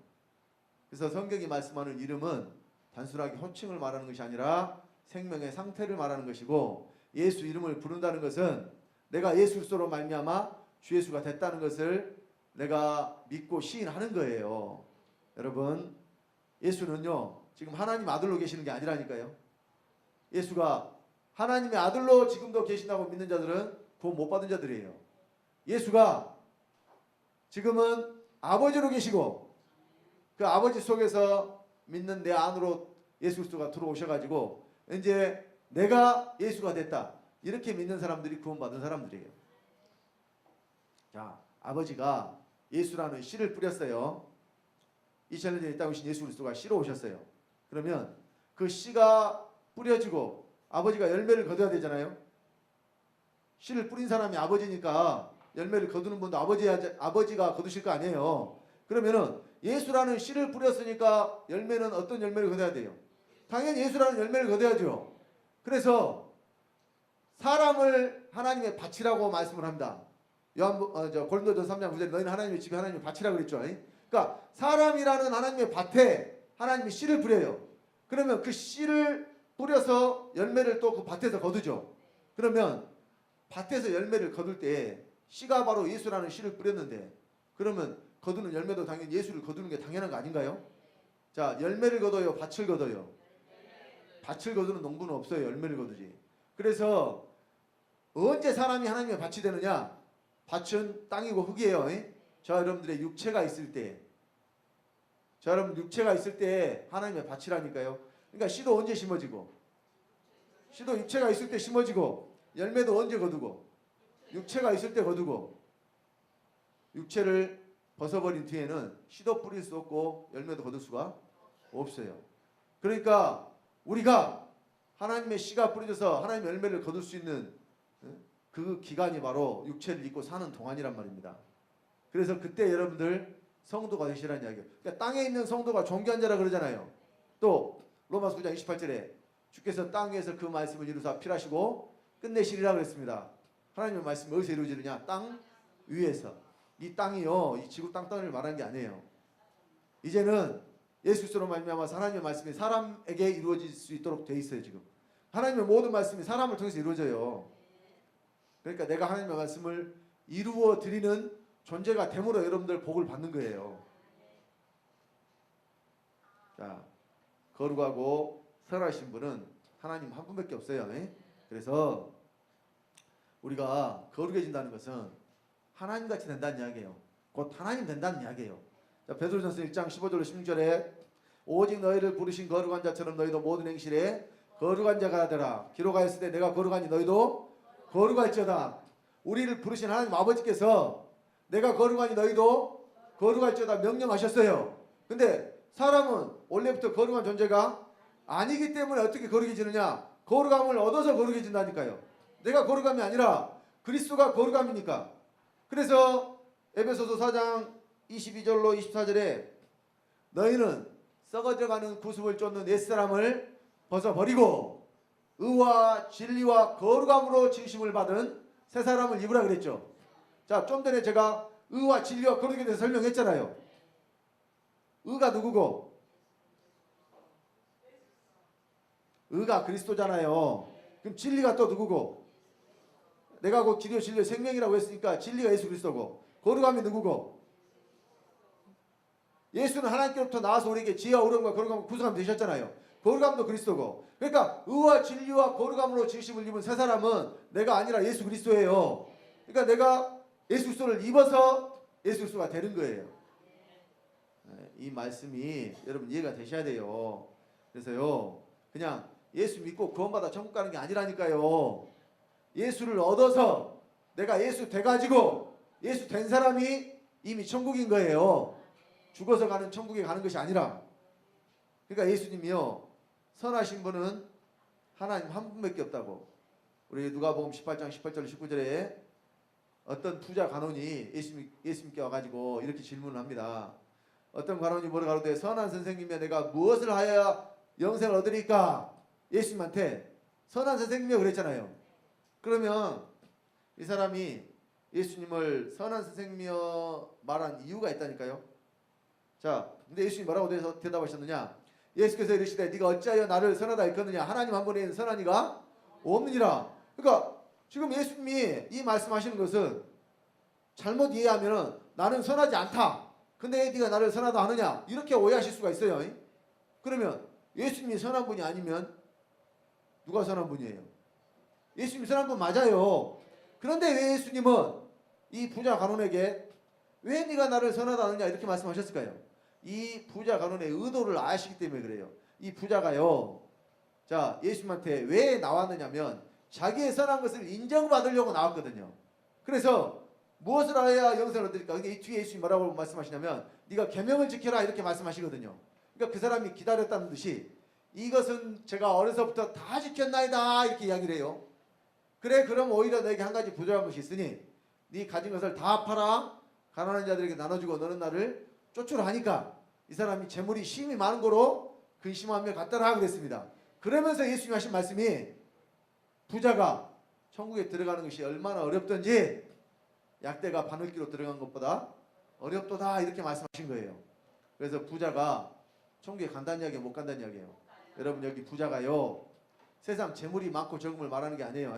그래서 성경이 말씀하는 이름은 단순하게 호칭을 말하는 것이 아니라 생명의 상태를 말하는 것이고, 예수 이름을 부른다는 것은 내가 예수 그리스도로 말미암아 주 예수가 됐다는 것을 내가 믿고 시인하는 거예요. 여러분, 예수는요 지금 하나님 아들로 계시는 게 아니라니까요. 예수가 하나님의 아들로 지금도 계신다고 믿는 자들은 구원 못 받은 자들이에요. 예수가 지금은 아버지로 계시고 그 아버지 속에서 믿는 내 안으로 예수 그리스도가 들어오셔가지고 이제 내가 예수가 됐다, 이렇게 믿는 사람들이 구원받은 사람들이에요. 자, 아버지가 예수라는 씨를 뿌렸어요. 2000년 전에 이 땅에 오신 예수 그리스도가 씨로 오셨어요. 그러면 그 씨가 뿌려지고 아버지가 열매를 거둬야 되잖아요. 씨를 뿌린 사람이 아버지니까 열매를 거두는 분도 아버지가 거두실 거 아니에요. 그러면은 예수라는 씨를 뿌렸으니까 열매는 어떤 열매를 거둬야 돼요? 당연히 예수라는 열매를 거둬야죠. 그래서 사람을 하나님의 밭이라고 말씀을 합니다. 고린도전서 3장 9절에 너희는 하나님의 집에 하나님의 밭이라고 그랬죠. 그러니까 사람이라는 하나님의 밭에 하나님이 씨를 뿌려요. 그러면 그 씨를 뿌려서 열매를 또 그 밭에서 거두죠. 그러면 밭에서 열매를 거둘 때 씨가 바로 예수라는 씨를 뿌렸는데, 그러면 거두는 열매도 당연히 예수를 거두는 게 당연한 거 아닌가요? 자, 열매를 거둬요, 밭을 거둬요? 밭을 거두는 농부는 없어요. 열매를 거두지. 그래서 언제 사람이 하나님의 밭이 되느냐? 밭은 땅이고 흙이에요. 저 여러분들의 육체가 있을 때, 저 여러분 육체가 있을 때 하나님의 밭이라니까요. 그러니까 씨도 언제 심어지고, 씨도 육체가 있을 때 심어지고, 열매도 언제 거두고, 육체가 있을 때 거두고, 육체를 벗어버린 뒤에는 씨도 뿌릴 수 없고 열매도 거둘 수가 없어요. 그러니까 우리가 하나님의 씨가 뿌려져서 하나님의 열매를 거둘 수 있는 그 기간이 바로 육체를 입고 사는 동안이란 말입니다. 그래서 그때 여러분들 성도가 되시라는 이야기예요. 그러니까 땅에 있는 성도가 존귀한 자라 그러잖아요. 또 로마서 9장 28절에 주께서 땅 위에서 그 말씀을 이루사 필하시고 끝내시리라 그랬습니다. 하나님의 말씀이 어디서 이루어지느냐? 땅 위에서. 이 땅이요, 이 지구 땅덩이를 말하는 게 아니에요. 이제는 예수 그리스도로 말미암아서 하나님의 말씀이 사람에게 이루어질 수 있도록 돼 있어요. 지금 하나님의 모든 말씀이 사람을 통해서 이루어져요. 그러니까 내가 하나님의 말씀을 이루어 드리는 존재가 됨으로 여러분들 복을 받는 거예요. 자, 거룩하고 선하신 분은 하나님 한 분밖에 없어요. 그래서 우리가 거룩해진다는 것은 하나님같이 된다는 이야기예요. 곧 하나님 된다는 이야기예요. 자, 베드로전서 1장 15절로 16절에 오직 너희를 부르신 거룩한 자처럼 너희도 모든 행실에 거룩한 자가 되라. 기록하였을 때 내가 거룩하니 너희도 거룩할지어다. 우리를 부르신 하나님 아버지께서 내가 거룩하니 너희도 거룩할지어다 명령하셨어요. 근데 사람은 원래부터 거룩한 존재가 아니기 때문에 어떻게 거룩해지느냐? 거룩함을 얻어서 거룩해진다니까요. 내가 거룩함이 아니라 그리스도가 거룩함이니까. 그래서 에베소서 4장 22절로 24절에 너희는 썩어져가는 구습을 쫓는 옛사람을 벗어버리고 의와 진리와 거룩함으로 칭심을 받은 새 사람을 입으라 그랬죠. 자, 좀 전에 제가 의와 진리와 거룩에 대해서 설명했잖아요. 의가 누구고? 의가 그리스도잖아요. 그럼 진리가 또 누구고? 내가 곧 길이요 진리요 생명이라고 했으니까 진리가 예수 그리스도고, 거룩함이 누구고? 예수는 하나님께로부터 나와서 우리에게 지혜와 의로움과 거룩함을 구성함 되셨잖아요. 거룩함도 그리스도고. 그러니까 의와 진리와 거룩함으로 진심을 입은 새 사람은 내가 아니라 예수 그리스도예요. 그러니까 내가 예수 그리스도를 입어서 예수 그리스도가 되는 거예요. 이 말씀이 여러분 이해가 되셔야 돼요. 그래서요, 그냥 예수 믿고 구원받아 천국 가는 게 아니라니까요. 예수를 얻어서 내가 예수 돼가지고 예수 된 사람이 이미 천국인 거예요. 죽어서 가는 천국에 가는 것이 아니라. 그러니까 예수님이요, 선하신 분은 하나님 한 분밖에 없다고. 우리 누가복음 18장 18절 19절에 어떤 부자 간원이 예수님께 와가지고 이렇게 질문을 합니다. 어떤 간원이 뭐라 가로되 선한 선생님이여 내가 무엇을 하여야 영생을 얻으리까? 예수님한테 선한 선생님이여 그랬잖아요. 그러면 이 사람이 예수님을 선한 선생님이여 말한 이유가 있다니까요. 자, 근데 예수님 뭐라고 대답하셨느냐? 예수께서 이르시되 네가 어찌하여 나를 선하다 일컫느냐? 하나님 한 분에 있는 선한 이가 없느니라. 그러니까 지금 예수님이 이 말씀하시는 것은 잘못 이해하면은 나는 선하지 않다. 근데 네가 나를 선하다 하느냐? 이렇게 오해하실 수가 있어요. 그러면 예수님이 선한 분이 아니면 누가 선한 분이에요? 예수님이 선한 분 맞아요. 그런데 왜 예수님은 이 부자 간원에게 왜 네가 나를 선하다 하느냐 이렇게 말씀하셨을까요? 이 부자 간원의 의도를 아시기 때문에 그래요. 이 부자가요. 자, 예수님한테 왜 나왔느냐면 자기의 선한 것을 인정받으려고 나왔거든요. 그래서 무엇을 해야 영생을 얻을까? 근데 이 뒤에 예수님이 뭐라고 말씀하시냐면 네가 계명을 지켜라 이렇게 말씀하시거든요. 그러니까 그 사람이 기다렸다는 듯이 이것은 제가 어려서부터 다 지켰나이다 이렇게 이야기를 해요. 그래 그럼 오히려 너에게 한 가지 부족한 것이 있으니 네 가진 것을 다 팔아 가난한 자들에게 나눠주고 너는 나를 쫓으라 하니까 이 사람이 재물이 심히 많은 거로 근심하며 갔더라 그랬습니다. 그러면서 예수님이 하신 말씀이 부자가 천국에 들어가는 것이 얼마나 어렵던지 약대가 바늘기로 들어간 것보다 어렵도다 이렇게 말씀하신 거예요. 그래서 부자가 천국에 간다는 이야기예요, 못 간다는 이야기예요? 여러분 여기 부자가요 세상 재물이 많고 적음을 말하는 게 아니에요.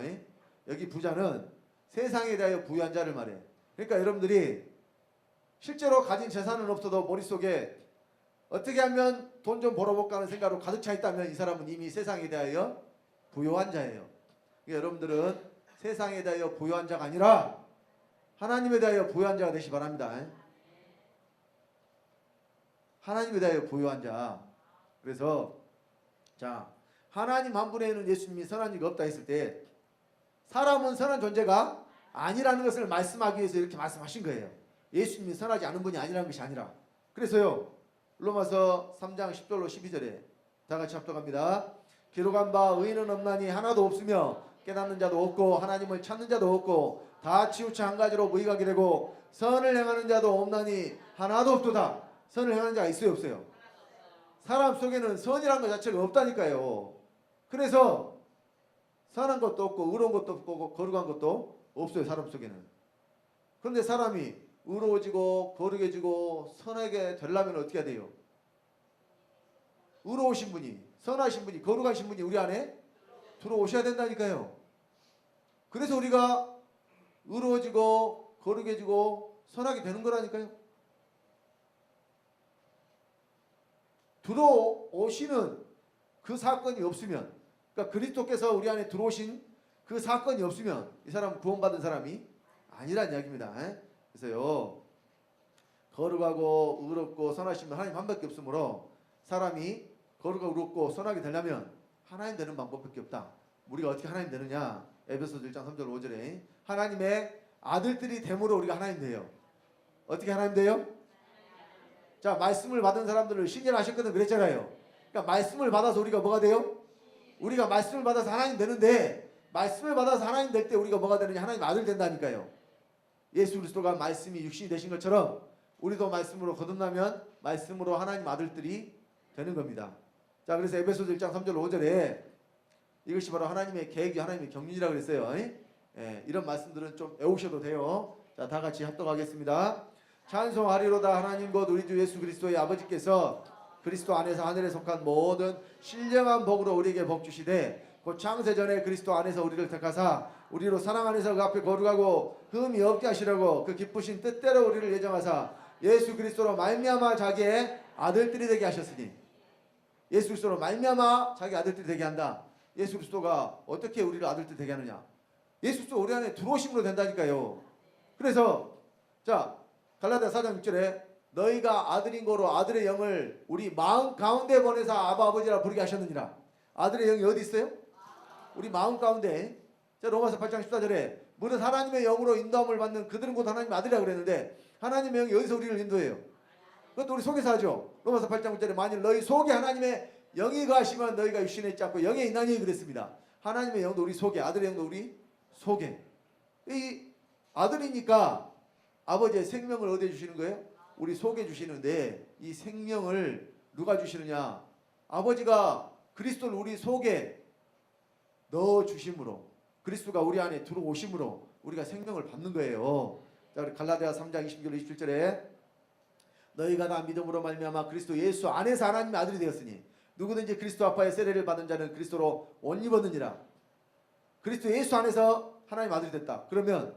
여기 부자는 세상에 대하여 부유한 자를 말해. 그러니까 여러분들이 실제로 가진 재산은 없어도 머릿속에 어떻게 하면 돈 좀 벌어볼까 하는 생각으로 가득 차 있다면 이 사람은 이미 세상에 대하여 부유한 자예요. 그러니까 여러분들은 세상에 대하여 부유한 자가 아니라 하나님에 대하여 부유한 자가 되시 바랍니다. 하나님에 대하여 부유한 자. 그래서 자 하나님 한 분에는 예수님이 선한 이가 없다 했을 때 사람은 선한 존재가 아니라는 것을 말씀하기 위해서 이렇게 말씀하신 거예요. 예수님이 선하지 않은 분이 아니라는 것이 아니라. 그래서요 로마서 3장 10절로 12절에 다 같이 합독합니다. 기록한 바 의인은 없나니 하나도 없으며 깨닫는 자도 없고 하나님을 찾는 자도 없고 다 치우쳐 한 가지로 무익하게 되고 선을 행하는 자도 없나니 하나도 없도다. 선을 행하는 자가 있어요 없어요? 사람 속에는 선이라는 것 자체가 없다니까요. 그래서 선한 것도 없고 의로운 것도 없고 거룩한 것도 없어요 사람 속에는. 그런데 사람이 의로워지고 거룩해지고 선하게 되려면 어떻게 해야 돼요? 의로우신 분이 선하신 분이 거룩하신 분이 우리 안에 들어오셔야 된다니까요. 그래서 우리가 의로워지고 거룩해지고 선하게 되는 거라니까요. 들어오시는 그 사건이 없으면 그러니까 그리스도께서 우리 안에 들어오신 그 사건이 없으면 이 사람은 구원받은 사람이 아니란 이야기입니다. 그래서요 거룩하고 의롭고 선하신 분 하나님 한 밖에 없으므로 사람이 거룩하고 의롭고 선하게 되려면 하나님 되는 방법밖에 없다. 우리가 어떻게 하나님 되느냐? 에베소서 1장 3절 5절에 하나님의 아들들이 됨으로 우리가 하나님 돼요. 어떻게 하나님 돼요? 자 말씀을 받은 사람들을 신년하셨거든 그랬잖아요. 그러니까 말씀을 받아서 우리가 뭐가 돼요? 우리가 말씀을 받아서 하나님 되는데 말씀을 받아서 하나님 될 때 우리가 뭐가 되느냐? 하나님 아들 된다니까요. 예수 그리스도가 말씀이 육신이 되신 것처럼 우리도 말씀으로 거듭나면 말씀으로 하나님 아들들이 되는 겁니다. 자 그래서 에베소서 1장 3절 5절에 이것이 바로 하나님의 계획이 하나님의 경륜이라고 그랬어요. 이런 말씀들은 좀 외우셔도 돼요. 자 다 같이 합독하겠습니다. 찬송하리로다 하나님 곧 우리 주 예수 그리스도의 아버지께서 그리스도 안에서 하늘에 속한 모든 신령한 복으로 우리에게 복 주시되 곧 창세전에 그리스도 안에서 우리를 택하사 우리로 사랑 안에서 그 앞에 거룩하고 흠이 없게 하시려고 그 기쁘신 뜻대로 우리를 예정하사 예수 그리스도로 말미암아 자기의 아들들이 되게 하셨으니 예수 그리스도로 말미암아 자기 아들들이 되게 한다. 예수 그리스도가 어떻게 우리를 아들들 되게 하느냐? 예수 그리스도 우리 안에 들어오심으로 된다니까요. 그래서 자 갈라디아 4장 6절에 너희가 아들인 거로 아들의 영을 우리 마음 가운데 보내사 아바 아버지라 부르게 하셨느니라. 아들의 영이 어디 있어요? 우리 마음 가운데. 자 로마서 8장 14절에 무릇 하나님의 영으로 인도함을 받는 그들은 곧 하나님의 아들이라 그랬는데 하나님의 영이 어디서 우리를 인도해요? 그것도 우리 속에서 하죠. 로마서 8장 9절에 만일 너희 속에 하나님의 영이 거하시면 너희가 육신에 있지 않고 영에 있나니 그랬습니다. 하나님의 영도 우리 속에 아들의 영도 우리 속에. 이 아들이니까 아버지의 생명을 어디에 주시는 거예요? 우리 속에 주시는데 이 생명을 누가 주시느냐? 아버지가 그리스도를 우리 속에 넣어 주심으로 그리스도가 우리 안에 들어오심으로 우리가 생명을 받는 거예요. 자, 우리 갈라디아 3장 26절 27절에 너희가 다 믿음으로 말미암아 그리스도 예수 안에서 하나님의 아들이 되었으니 누구든지 그리스도 아빠의 세례를 받은 자는 그리스도로 옷 입었느니라. 그리스도 예수 안에서 하나님의 아들이 됐다. 그러면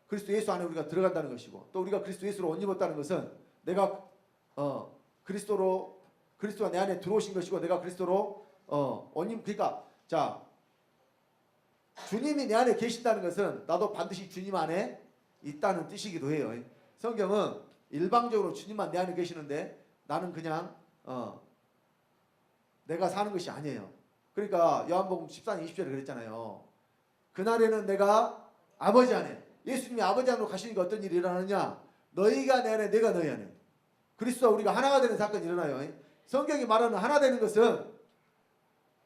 그리스도 예수 안에 우리가 들어간다는 것이고, 또 우리가 그리스도 예수로 옷 입었다는 것은 내가 그리스도가 내 안에 들어오신 것이고, 내가 그리스도로 옷 입. 그러니까 자, 주님이 내 안에 계신다는 것은 나도 반드시 주님 안에 있다는 뜻이기도 해요. 성경은 일방적으로 주님만 내 안에 계시는데 나는 그냥 내가 사는 것이 아니에요. 그러니까 요한복음 14장 20절에 그랬잖아요. 그날에는 내가 아버지 안에, 예수님이 아버지 안으로 가시니까 어떤 일이 일어나느냐? 너희가 내 안에, 내가 너희 안에. 그리스도와 우리가 하나가 되는 사건이 일어나요. 성경이 말하는 하나 되는 것은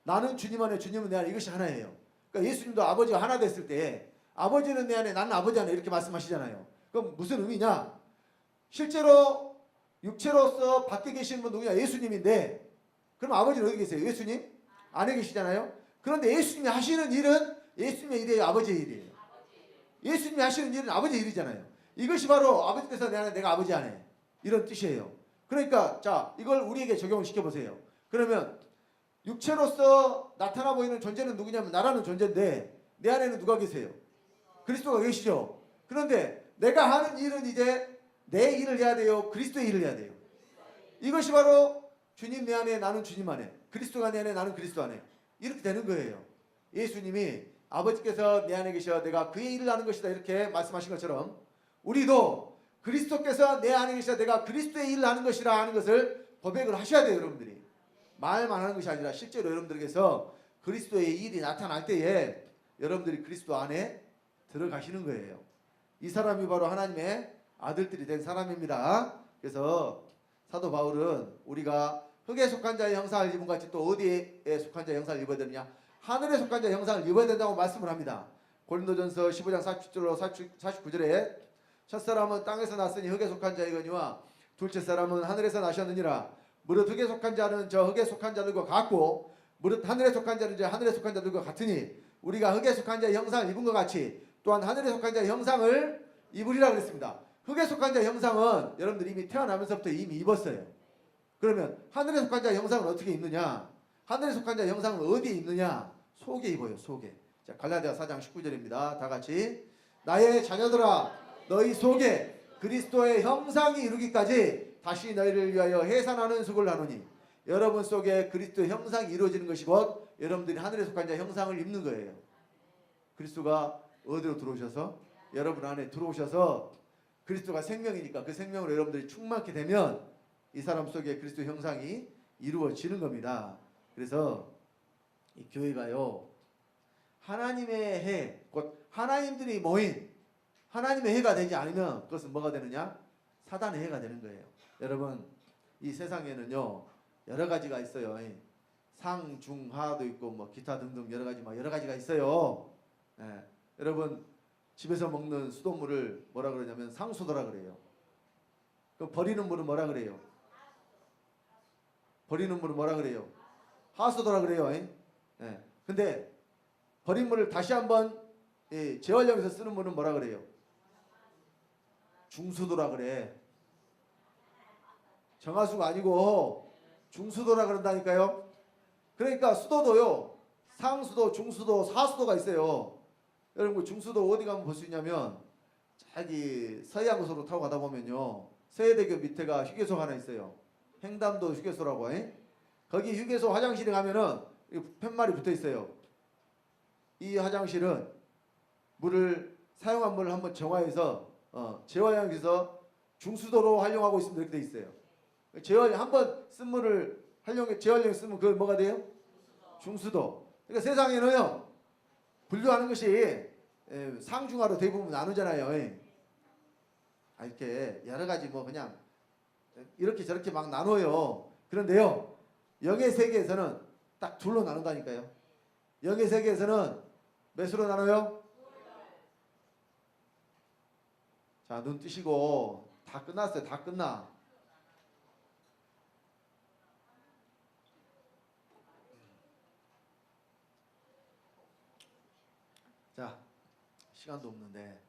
나는 주님 안에, 주님은 내 안에, 이것이 하나예요. 그러니까 예수님도 아버지가 하나 됐을 때 아버지는 내 안에, 나는 아버지 안에 이렇게 말씀하시잖아요. 그럼 무슨 의미냐? 실제로 육체로서 밖에 계시는 분 누구냐? 예수님인데, 그럼 아버지는 어디 계세요? 예수님 안에 계시잖아요. 그런데 예수님이 하시는 일은 예수님의 일이에요, 아버지의 일이에요? 예수님이 하시는 일은 아버지의 일이잖아요. 이것이 바로 아버지께서 내 안에, 내가 아버지 안에, 이런 뜻이에요. 그러니까 자, 이걸 우리에게 적용을 시켜보세요. 그러면 육체로서 나타나 보이는 존재는 누구냐면 나라는 존재인데 내 안에는 누가 계세요? 그리스도가 계시죠. 그런데 내가 하는 일은 이제 내 일을 해야 돼요? 그리스도의 일을 해야 돼요? 이것이 바로 주님 내 안에, 나는 주님 안에, 그리스도가 내 안에, 나는 그리스도 안에, 이렇게 되는 거예요. 예수님이 아버지께서 내 안에 계셔 내가 그의 일을 하는 것이다 이렇게 말씀하신 것처럼 우리도 그리스도께서 내 안에 계셔 내가 그리스도의 일을 하는 것이라 하는 것을 고백을 하셔야 돼요. 여러분들이 말만 하는 것이 아니라 실제로 여러분들에게서 그리스도의 일이 나타날 때에 여러분들이 그리스도 안에 들어가시는 거예요. 이 사람이 바로 하나님의 아들들이 된 사람입니다. 그래서 사도 바울은 우리가 흙에 속한 자의 형상을 입은 같이 또 어디에 속한 자의 형상을 입어야 되느냐? 하늘에 속한 자의 형상을 입어야 된다고 말씀을 합니다. 고린도전서 15장 47절로 49절에 첫사람은 땅에서 났으니 흙에 속한 자이거니와 둘째 사람은 하늘에서 나셨느니라. 무릇 흙에 속한 자는 저 흙에 속한 자들과 같고 무릇 하늘에 속한 자는 저 하늘에 속한 자들과 같으니 우리가 흙에 속한 자의 형상을 입은 것 같이 또한 하늘에 속한 자의 형상을 입으리라 그랬습니다. 흙에 속한 자의 형상은 여러분들이 이미 태어나면서부터 이미 입었어요. 그러면 하늘에 속한 자의 형상은 어떻게 입느냐? 하늘에 속한 자의 형상은 어디에 입느냐? 속에 입어요. 속에. 자, 갈라디아 4장 19절입니다. 다 같이 나의 자녀들아 너희 속에 그리스도의 형상이 이루기까지 다시 너희를 위하여 해산하는 수고를 하노니 여러분 속에 그리스도의 형상이 이루어지는 것이 곧 여러분들이 하늘에 속한 자의 형상을 입는 거예요. 그리스도가 어디로 들어오셔서 여러분 안에 들어오셔서 그리스도가 생명이니까 그 생명으로 여러분들이 충만케 되면 이 사람 속에 그리스도 형상이 이루어지는 겁니다. 그래서 이 교회가요 하나님의 해, 곧 하나님들이 모인 하나님의 해가 되지 않으면 그것은 뭐가 되느냐? 사단의 해가 되는 거예요. 여러분 이 세상에는요 여러 가지가 있어요. 상, 중, 하도 있고 뭐 기타 등등 여러 가지가 있어요. 예. 여러분 집에서 먹는 수돗물을 뭐라 그러냐면 상수도라 그래요. 그럼 버리는 물은 뭐라 그래요? 버리는 물은 뭐라 그래요? 하수도라 그래요. 예. 근데 버린 물을 다시 한번 재활용해서 쓰는 물은 뭐라 그래요? 중수도라 그래. 정하수가 아니고 중수도라 그런다니까요. 그러니까 수도도요 상수도, 중수도, 사수도가 있어요. 여러분 중수도 어디 가면 볼 수 있냐면 저기 서해안고속으로 타고 가다 보면요 서해대교 밑에가 휴게소가 하나 있어요. 횡담도 휴게소라고. 거기 휴게소 화장실에 가면은 팻말이 붙어 있어요. 이 화장실은 사용한 물을 한번 정화해서 재활용해서 중수도로 활용하고 있습니다. 이렇게 돼 있어요. 한번 쓴 물을 재활용 쓰면 그걸 뭐가 돼요? 중수도. 그러니까 세상에는요 분류하는 것이 상중하로 대부분 나누잖아요. 이렇게 여러 가지 뭐 그냥 이렇게 저렇게 막 나눠요. 그런데요 영의 세계에서는 딱 둘로 나눈다니까요. 영의 세계에서는 몇으로 나눠요? 자, 눈 뜨시고 다 끝났어요. 다 끝나. 자, 시간도 없는데.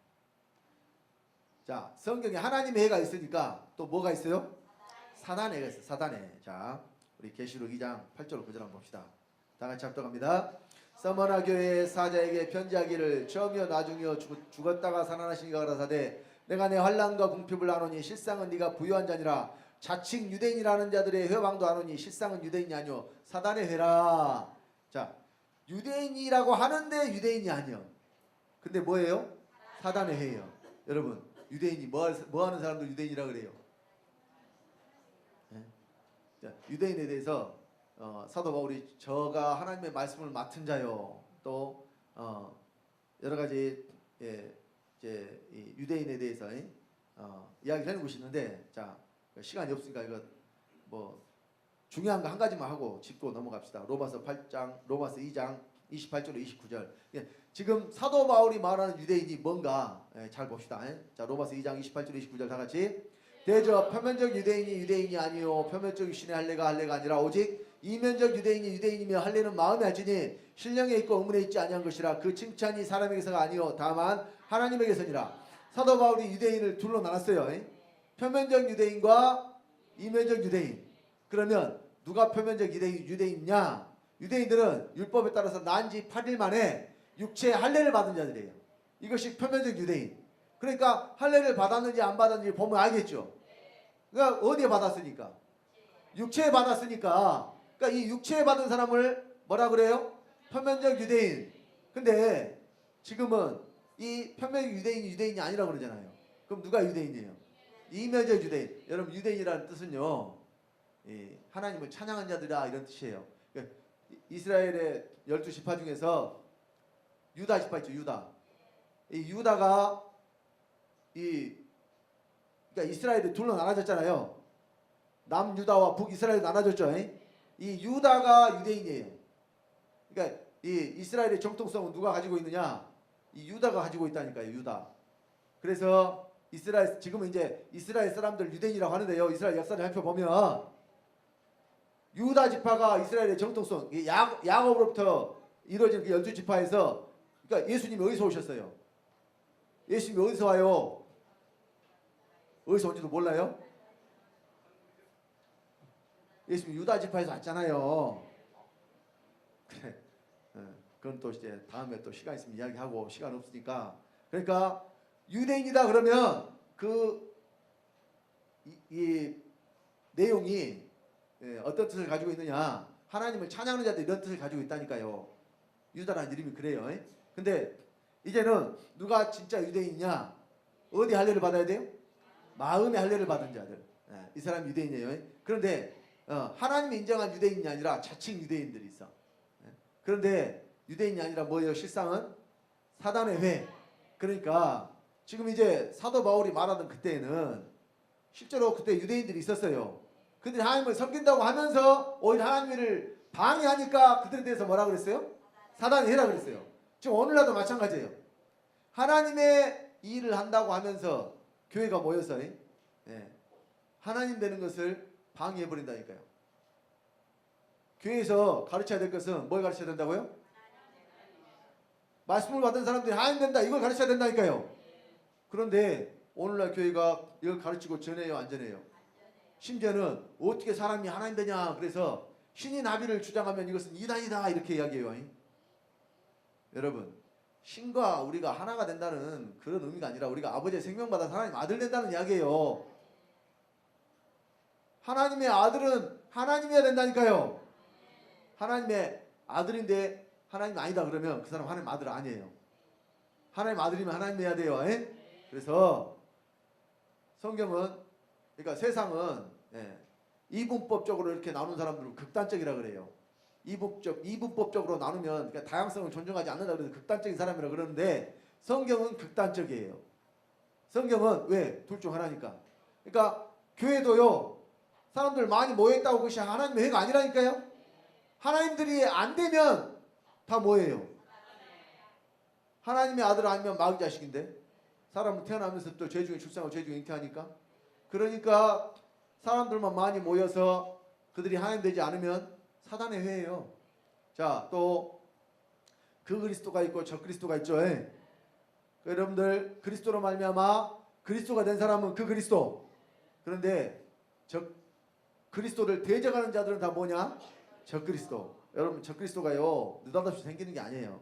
자, 성경에 하나님의 해가 있으니까 또 뭐가 있어요? 사단의 해가 있어요. 사단의 해. 자, 우리 계시록 2장 8절 9절 한번 봅시다. 다 같이 합독합니다. 서머나 교회의 사자에게 편지하기를 처음이여 나중이여 죽었다가 살아나신 이가 가라사대 내가 내 환난과 궁핍을 아노니 실상은 네가 부유한 자니라. 자칭 유대인이라는 자들의 회방도 아노니 실상은 유대인이 아니오 사단의 회라. 자, 유대인이라고 하는데 유대인이 아니요. 근데 뭐예요? 사단의 회예요. 여러분, 유대인이 뭐 하는 사람들 유대인이라 그래요? 네? 자, 유대인에 대해서 사도 바울이 저가 하나님의 말씀을 맡은 자요. 또 여러 가지 이제 이 유대인에 대해서 이야기를 하는 곳이 있는데, 자, 시간이 없으니까 이거 뭐 중요한 거 한 가지만 하고 짚고 넘어갑시다. 로마서 2장 28절 29절. 예, 지금 사도 바울이 말하는 유대인이 뭔가 잘 봅시다. 자, 로마서 2장 28절 29절 다 같이. 대저 표면적 유대인이 아니요 표면적 유신의 할례가 아니라 오직 이면적 유대인이며 할례는 마음에 하지니 신령에 있고 의문에 있지 아니한 것이라. 그 칭찬이 사람에게서가 아니요 다만 하나님에게서니라. 사도 바울이 유대인을 둘로 나눴어요. 표면적 유대인과 이면적 유대인. 그러면 누가 표면적 유대인이냐? 유대인들은 율법에 따라서 난 지 8일 만에 육체의 할례를 받은 자들이에요. 이것이 표면적 유대인. 그러니까 할례를 받았는지 안 받았는지 보면 알겠죠. 그러니까 어디에 받았으니까? 육체에 받았으니까. 그러니까 이 육체에 받은 사람을 뭐라 그래요? 표면적 유대인. 근데 지금은 이 표면적 유대인이 아니라고 그러잖아요. 그럼 누가 유대인이에요? 이면적 유대인. 여러분, 유대인이라는 뜻은요, 하나님을 찬양한 자들이라 이런 뜻이에요. 그러니까 이스라엘의 12지파 중에서 유다 지파 있죠. 유다. 이 유다가 그러니까 이스라엘이 둘로 나눠졌잖아요. 남유다와 북이스라엘이 나눠졌죠. 이 유다가 유대인이에요. 그러니까 이 이스라엘의 정통성은 누가 가지고 있느냐? 이 유다가 가지고 있다니까요. 유다. 그래서 지금은 이제 이스라엘 사람들 유대인이라고 하는데요. 이스라엘 역사를 살펴보면 유다 지파가 이스라엘의 정통성, 야곱으로부터 이루어진 그 12지파에서, 그러니까 예수님이 어디서 오셨어요? 예수님이 어디서 와요? 어디서 온지도 몰라요? 예수님이 유다 지파에서 왔잖아요. 그래. 그건 또 이제 다음에 또 시간 있으면 이야기하고, 시간 없으니까. 그러니까 유대인이다 그러면 이 내용이 어떤 뜻을 가지고 있느냐? 하나님을 찬양하는 자들 이런 뜻을 가지고 있다니까요. 유다라는 이름이 그래요. 근데 이제는 누가 진짜 유대인이냐? 어디 할례를 받아야 돼요? 마음의 할례를 받은 자들. 이 사람이 유대인이에요. 그런데 하나님이 인정한 유대인이 아니라 자칭 유대인들이 있어. 그런데 유대인이 아니라 뭐예요? 실상은 사단의 회. 그러니까 지금 이제 사도 바울이 말하던 그때에는 실제로 그때 유대인들이 있었어요. 그들이 하나님을 섬긴다고 하면서 오히려 하나님을 방해하니까 그들에 대해서 뭐라 그랬어요? 사단의 해라 그랬어요. 지금 오늘날도 마찬가지예요. 하나님의 일을 한다고 하면서 교회가 모여서 하나님 되는 것을 방해해버린다니까요. 교회에서 가르쳐야 될 것은 뭘 가르쳐야 된다고요? 말씀을 받은 사람들이 하나님 된다, 이걸 가르쳐야 된다니까요. 그런데 오늘날 교회가 이걸 가르치고 전해요, 안 전해요? 심지어는 어떻게 사람이 하나님 되냐, 그래서 신이 나비를 주장하면 이것은 이단이다 이렇게 이야기해요. 여러분, 신과 우리가 하나가 된다는 그런 의미가 아니라 우리가 아버지의 생명받아서 하나님 아들 된다는 이야기예요. 하나님의 아들은 하나님이어야 된다니까요. 하나님의 아들인데 하나님 아니다 그러면 그 사람 하나님 아들 아니에요. 하나님 아들이면 하나님이어야 돼요. 그래서 성경은, 그러니까 세상은 이분법적으로 이렇게 나눈 사람들은 극단적이라 그래요. 이분법적으로 나누면, 그러니까 다양성을 존중하지 않는다 그래서 극단적인 사람이라 그러는데, 성경은 극단적이에요. 성경은 왜? 둘 중 하나니까. 그러니까 교회도요, 사람들 많이 모여있다고 그것이 하나님의 회가 아니라니까요. 하나님들이 안 되면 다 뭐예요? 하나님의 아들 아니면 마귀 자식인데, 사람은 태어나면서 또 죄 중에 출생하고 죄 중에 잉태하니까. 그러니까 사람들만 많이 모여서 그들이 하나님 되지 않으면 사단의 회예요. 자, 또 그 그리스도가 있고 저 그리스도가 있죠. 여러분들 그리스도로 말미암아 그리스도가 된 사람은 그 그리스도. 그런데 그리스도를 대적하는 자들은 다 뭐냐? 적그리스도. 여러분 적그리스도가요 느닷없이 생기는 게 아니에요.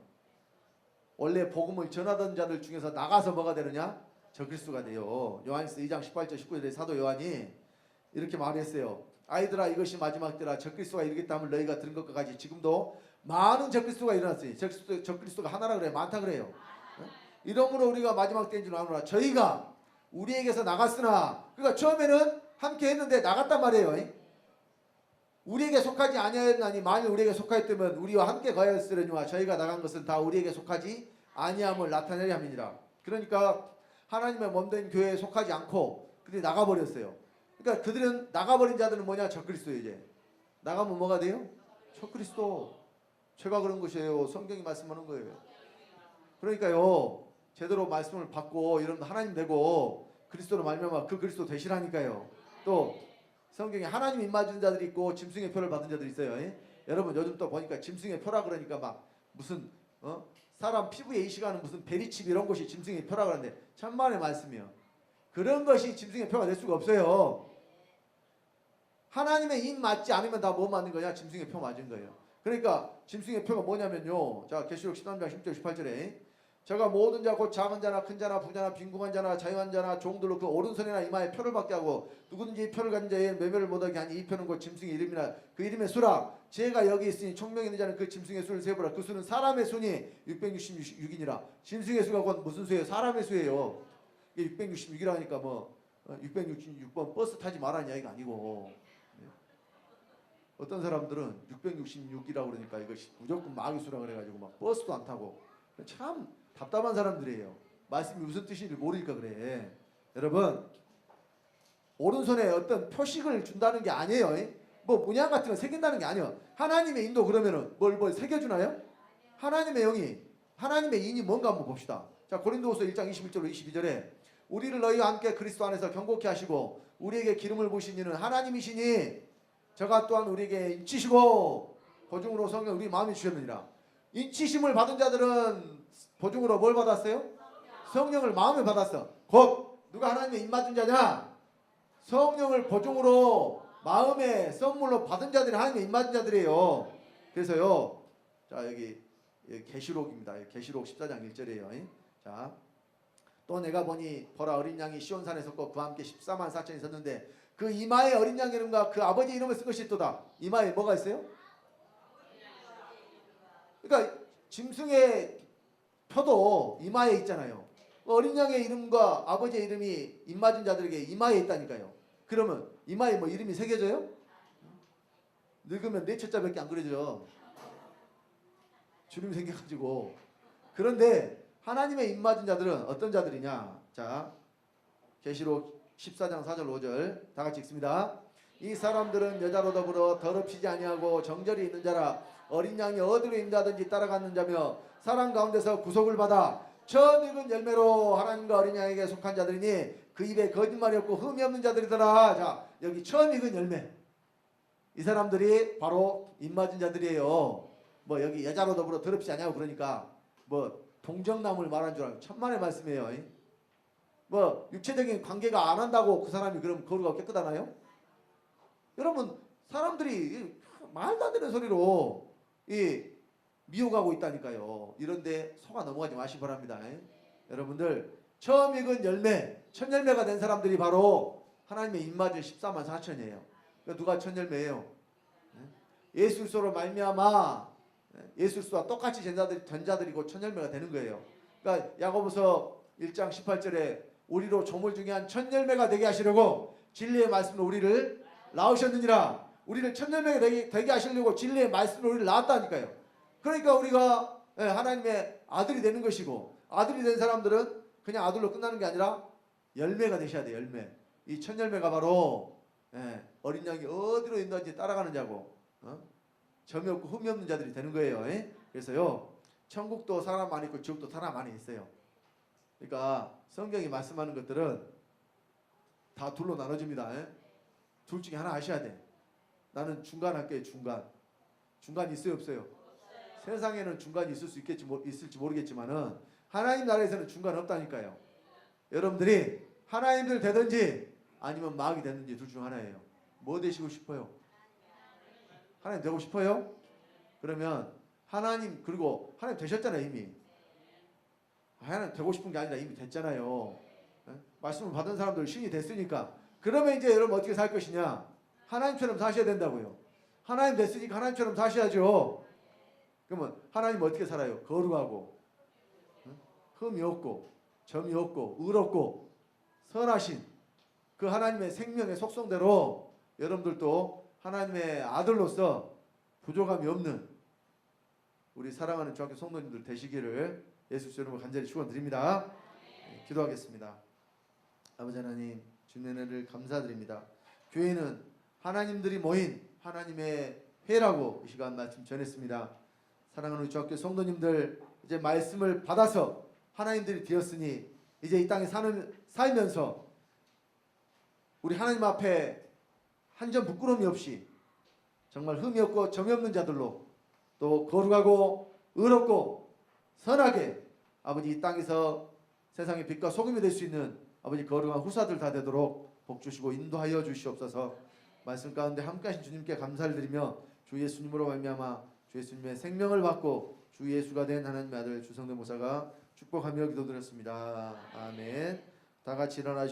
원래 복음을 전하던 자들 중에서 나가서 뭐가 되느냐? 적그리스도가 돼요. 요한일서 2장 18절 19절에 사도 요한이 이렇게 말했어요. 아이들아 이것이 마지막 때라 적그리스도가 이르겠다면 너희가 들은 것과 같이 지금도 많은 적그리스도가 일어났어요. 적그리스도가 하나라 그래요. 많다 그래요. 이러므로 우리가 마지막 때인 줄 아노라. 저희가 우리에게서 나갔으나 그러니까 처음에는 함께 했는데 나갔단 말이에요. 우리에게 속하지 아니하였나니 만일 우리에게 속하였다면 우리와 함께 거하였으려니와 저희가 나간 것은 다 우리에게 속하지 아니함을 나타내려 함이니라. 그러니까 하나님의 몸된 교회에 속하지 않고 그들이 나가버렸어요. 그러니까 그들은 나가버린 자들은 뭐냐? 적그리스도. 이제 나가면 뭐가 돼요? 적그리스도. 제가 그런 것이에요. 성경이 말씀하는 거예요. 그러니까요 제대로 말씀을 받고 여러분 하나님 되고 그리스도로 말미암아 그 그리스도 되시라니까요. 또 성경에 하나님 입맞은 자들이 있고 짐승의 표를 받은 자들이 있어요. 여러분 요즘 또 보니까 짐승의 표라 그러니까 막 무슨 사람 피부에 이식하는 무슨 베리칩 이런 것이 짐승의 표라 그러는데 천만의 말씀이요. 그런 것이 짐승의 표가 될 수가 없어요. 하나님의 입 맞지 않으면 다 뭐 맞는 거냐? 짐승의 표 맞은 거예요. 그러니까 짐승의 표가 뭐냐면요. 자 계시록 13장 10절 18절에 저가 모든 자 곧 작은 자나 큰 자나 부자나 빈궁한 자나 자유한 자나 종들로 그 오른손이나 이마에 표를 받게 하고 누구든지 이 표를 가진 자의 매매를 못하게 하니 이 표는 곧 짐승의 이름이나 그 이름의 수라. 제가 여기 있으니 총명이 있는 자는 그 짐승의 수를 세보라. 그 수는 사람의 손이 666이니라. 짐승의 수가 곧 무슨 수예요? 사람의 수예요. 이게 666이라 하니까 뭐 666번 버스 타지 말라는 이야기가 아니고 어떤 사람들은 666이라고 그러니까 이것이 무조건 마귀 수라 그래가지고 막 버스도 안 타고 참 답답한 사람들이에요. 말씀이 무슨 뜻인지 모르니까 그래. 여러분 오른손에 어떤 표식을 준다는 게 아니에요. 뭐 문양 같은 거 새긴다는 게 아니에요. 하나님의 인도 그러면은 뭘 새겨주나요? 하나님의 영이 하나님의 인이 뭔가 한번 봅시다. 자 고린도후서 1장 21절로 22절에 우리를 너희와 함께 그리스도 안에서 경고케 하시고 우리에게 기름을 부으신 이는 하나님이시니 저가 또한 우리에게 인치시고 보증으로 성령 우리 마음에 주셨느니라. 인치심을 받은 자들은 보증으로 뭘 받았어요? 성령을 마음에 받았어. 곧 누가 하나님의 입맞은 자냐? 성령을 보증으로 마음에 선물로 받은 자들이 하나님의 입맞은 자들이에요. 그래서요. 자 여기 계시록입니다. 계시록 14장 1절이에요. 자, 또 내가 보니 보라 어린 양이 시온산에 섰고 그와 함께 14만 4천이 섰는데 그 이마에 어린 양 이름과 그 아버지 이름을 쓴 것이 있도다. 이마에 뭐가 있어요? 그러니까 짐승의 표도 이마에 있잖아요. 어린 양의 이름과 아버지의 이름이 입맞은 자들에게 이마에 있다니까요. 그러면 이마에 뭐 이름이 새겨져요? 늙으면 네 철자밖에 안 그려져. 주름이 생겨가지고. 그런데 하나님의 입맞은 자들은 어떤 자들이냐? 자, 계시록 14장 4절 5절 다 같이 읽습니다. 이 사람들은 여자로 더불어 더럽히지 아니하고 정절이 있는 자라 어린 양이 어디로 인도하든지 따라가는 자며 사람 가운데서 구속을 받아 처음 익은 열매로 하나님과 어린 양에게 속한 자들이니 그 입에 거짓말이 없고 흠이 없는 자들이더라. 자 여기 처음 익은 열매 이 사람들이 바로 입맞은 자들이에요. 뭐 여기 여자로 더불어 더럽히지 아니하고 그러니까 뭐 동정남을 말한 줄 알고 천만의 말씀이에요. 뭐 육체적인 관계가 안 한다고 그 사람이 그럼 거루가 깨끗하나요? 여러분 사람들이 말도 안 되는 소리로 미혹하고 있다니까요. 이런데 속아 넘어가지 마시기 바랍니다. 여러분들 처음 익은 열매 첫 열매가 된 사람들이 바로 하나님의 입맞은 14만 4천이에요. 그러니까 누가 첫 열매예요? 예술소로 말미암아 예술소와 똑같이 된 자들이 곧 첫 열매가 되는 거예요. 그러니까 야고보서 1장 18절에 우리로 조물 중에 한 첫 열매가 되게 하시려고 진리의 말씀으로 우리를 낳으셨느니라. 우리를 첫 열매가 되게 하시려고 진리의 말씀으로 우리를 낳았다니까요. 그러니까 우리가 하나님의 아들이 되는 것이고 아들이 된 사람들은 그냥 아들로 끝나는 게 아니라 열매가 되셔야 돼요. 열매. 이 첫 열매가 바로 어린 양이 어디로 인도하는지 따라가는 자고 점이 없고 흠이 없는 자들이 되는 거예요. 그래서요 천국도 사람 많이 있고 지옥도 사람 많이 있어요. 그러니까 성경이 말씀하는 것들은 다 둘로 나눠집니다. 둘 중에 하나 하셔야 돼. 나는 중간 할게요. 중간 있어요 없어요? 세상에는 중간이 있을지 모르겠지만은 하나님 나라에서는 중간 없다니까요. 여러분들이 하나님들 되든지 아니면 마귀 되든지 둘 중 하나예요. 뭐 되시고 싶어요? 하나님 되고 싶어요? 그러면 하나님, 그리고 하나님 되셨잖아요. 이미 하나님 되고 싶은 게 아니라 이미 됐잖아요. 말씀을 받은 사람들 신이 됐으니까. 그러면 이제 여러분 어떻게 살 것이냐? 하나님처럼 사셔야 된다고요. 하나님 됐으니까 하나님처럼 사셔야죠. 그러면 하나님 어떻게 살아요? 거룩하고 흠이 없고 점이 없고 의롭고 선하신 그 하나님의 생명의 속성대로 여러분들도 하나님의 아들로서 부족함이 없는 우리 사랑하는 중학교 성도님들 되시기를 예수 이름으로 간절히 축원드립니다. 기도하겠습니다. 아버지 하나님, 주님의 은혜를 감사드립니다. 교회는 하나님들이 모인 하나님의 회라고 이 시간 말씀 전했습니다. 사랑하는 우리 중학교 성도님들, 이제 말씀을 받아서 하나님들이 되었으니 이제 이 땅에 살면서 우리 하나님 앞에 한 점 부끄러움이 없이 정말 흠이 없고 점이 없는 자들로 또 거룩하고 의롭고 선하게 아버지 이 땅에서 세상의 빛과 소금이 될 수 있는 아버지 거룩한 후사들 다 되도록 복 주시고 인도하여 주시옵소서. 말씀 가운데 함께하신 주님께 감사를 드리며 주 예수님으로 말미암아 주 예수님의 생명을 받고 주 예수가 된 하나님의 아들 주성대 목사가 축복하며 기도드렸습니다. 아멘. 다 같이 일어나셔.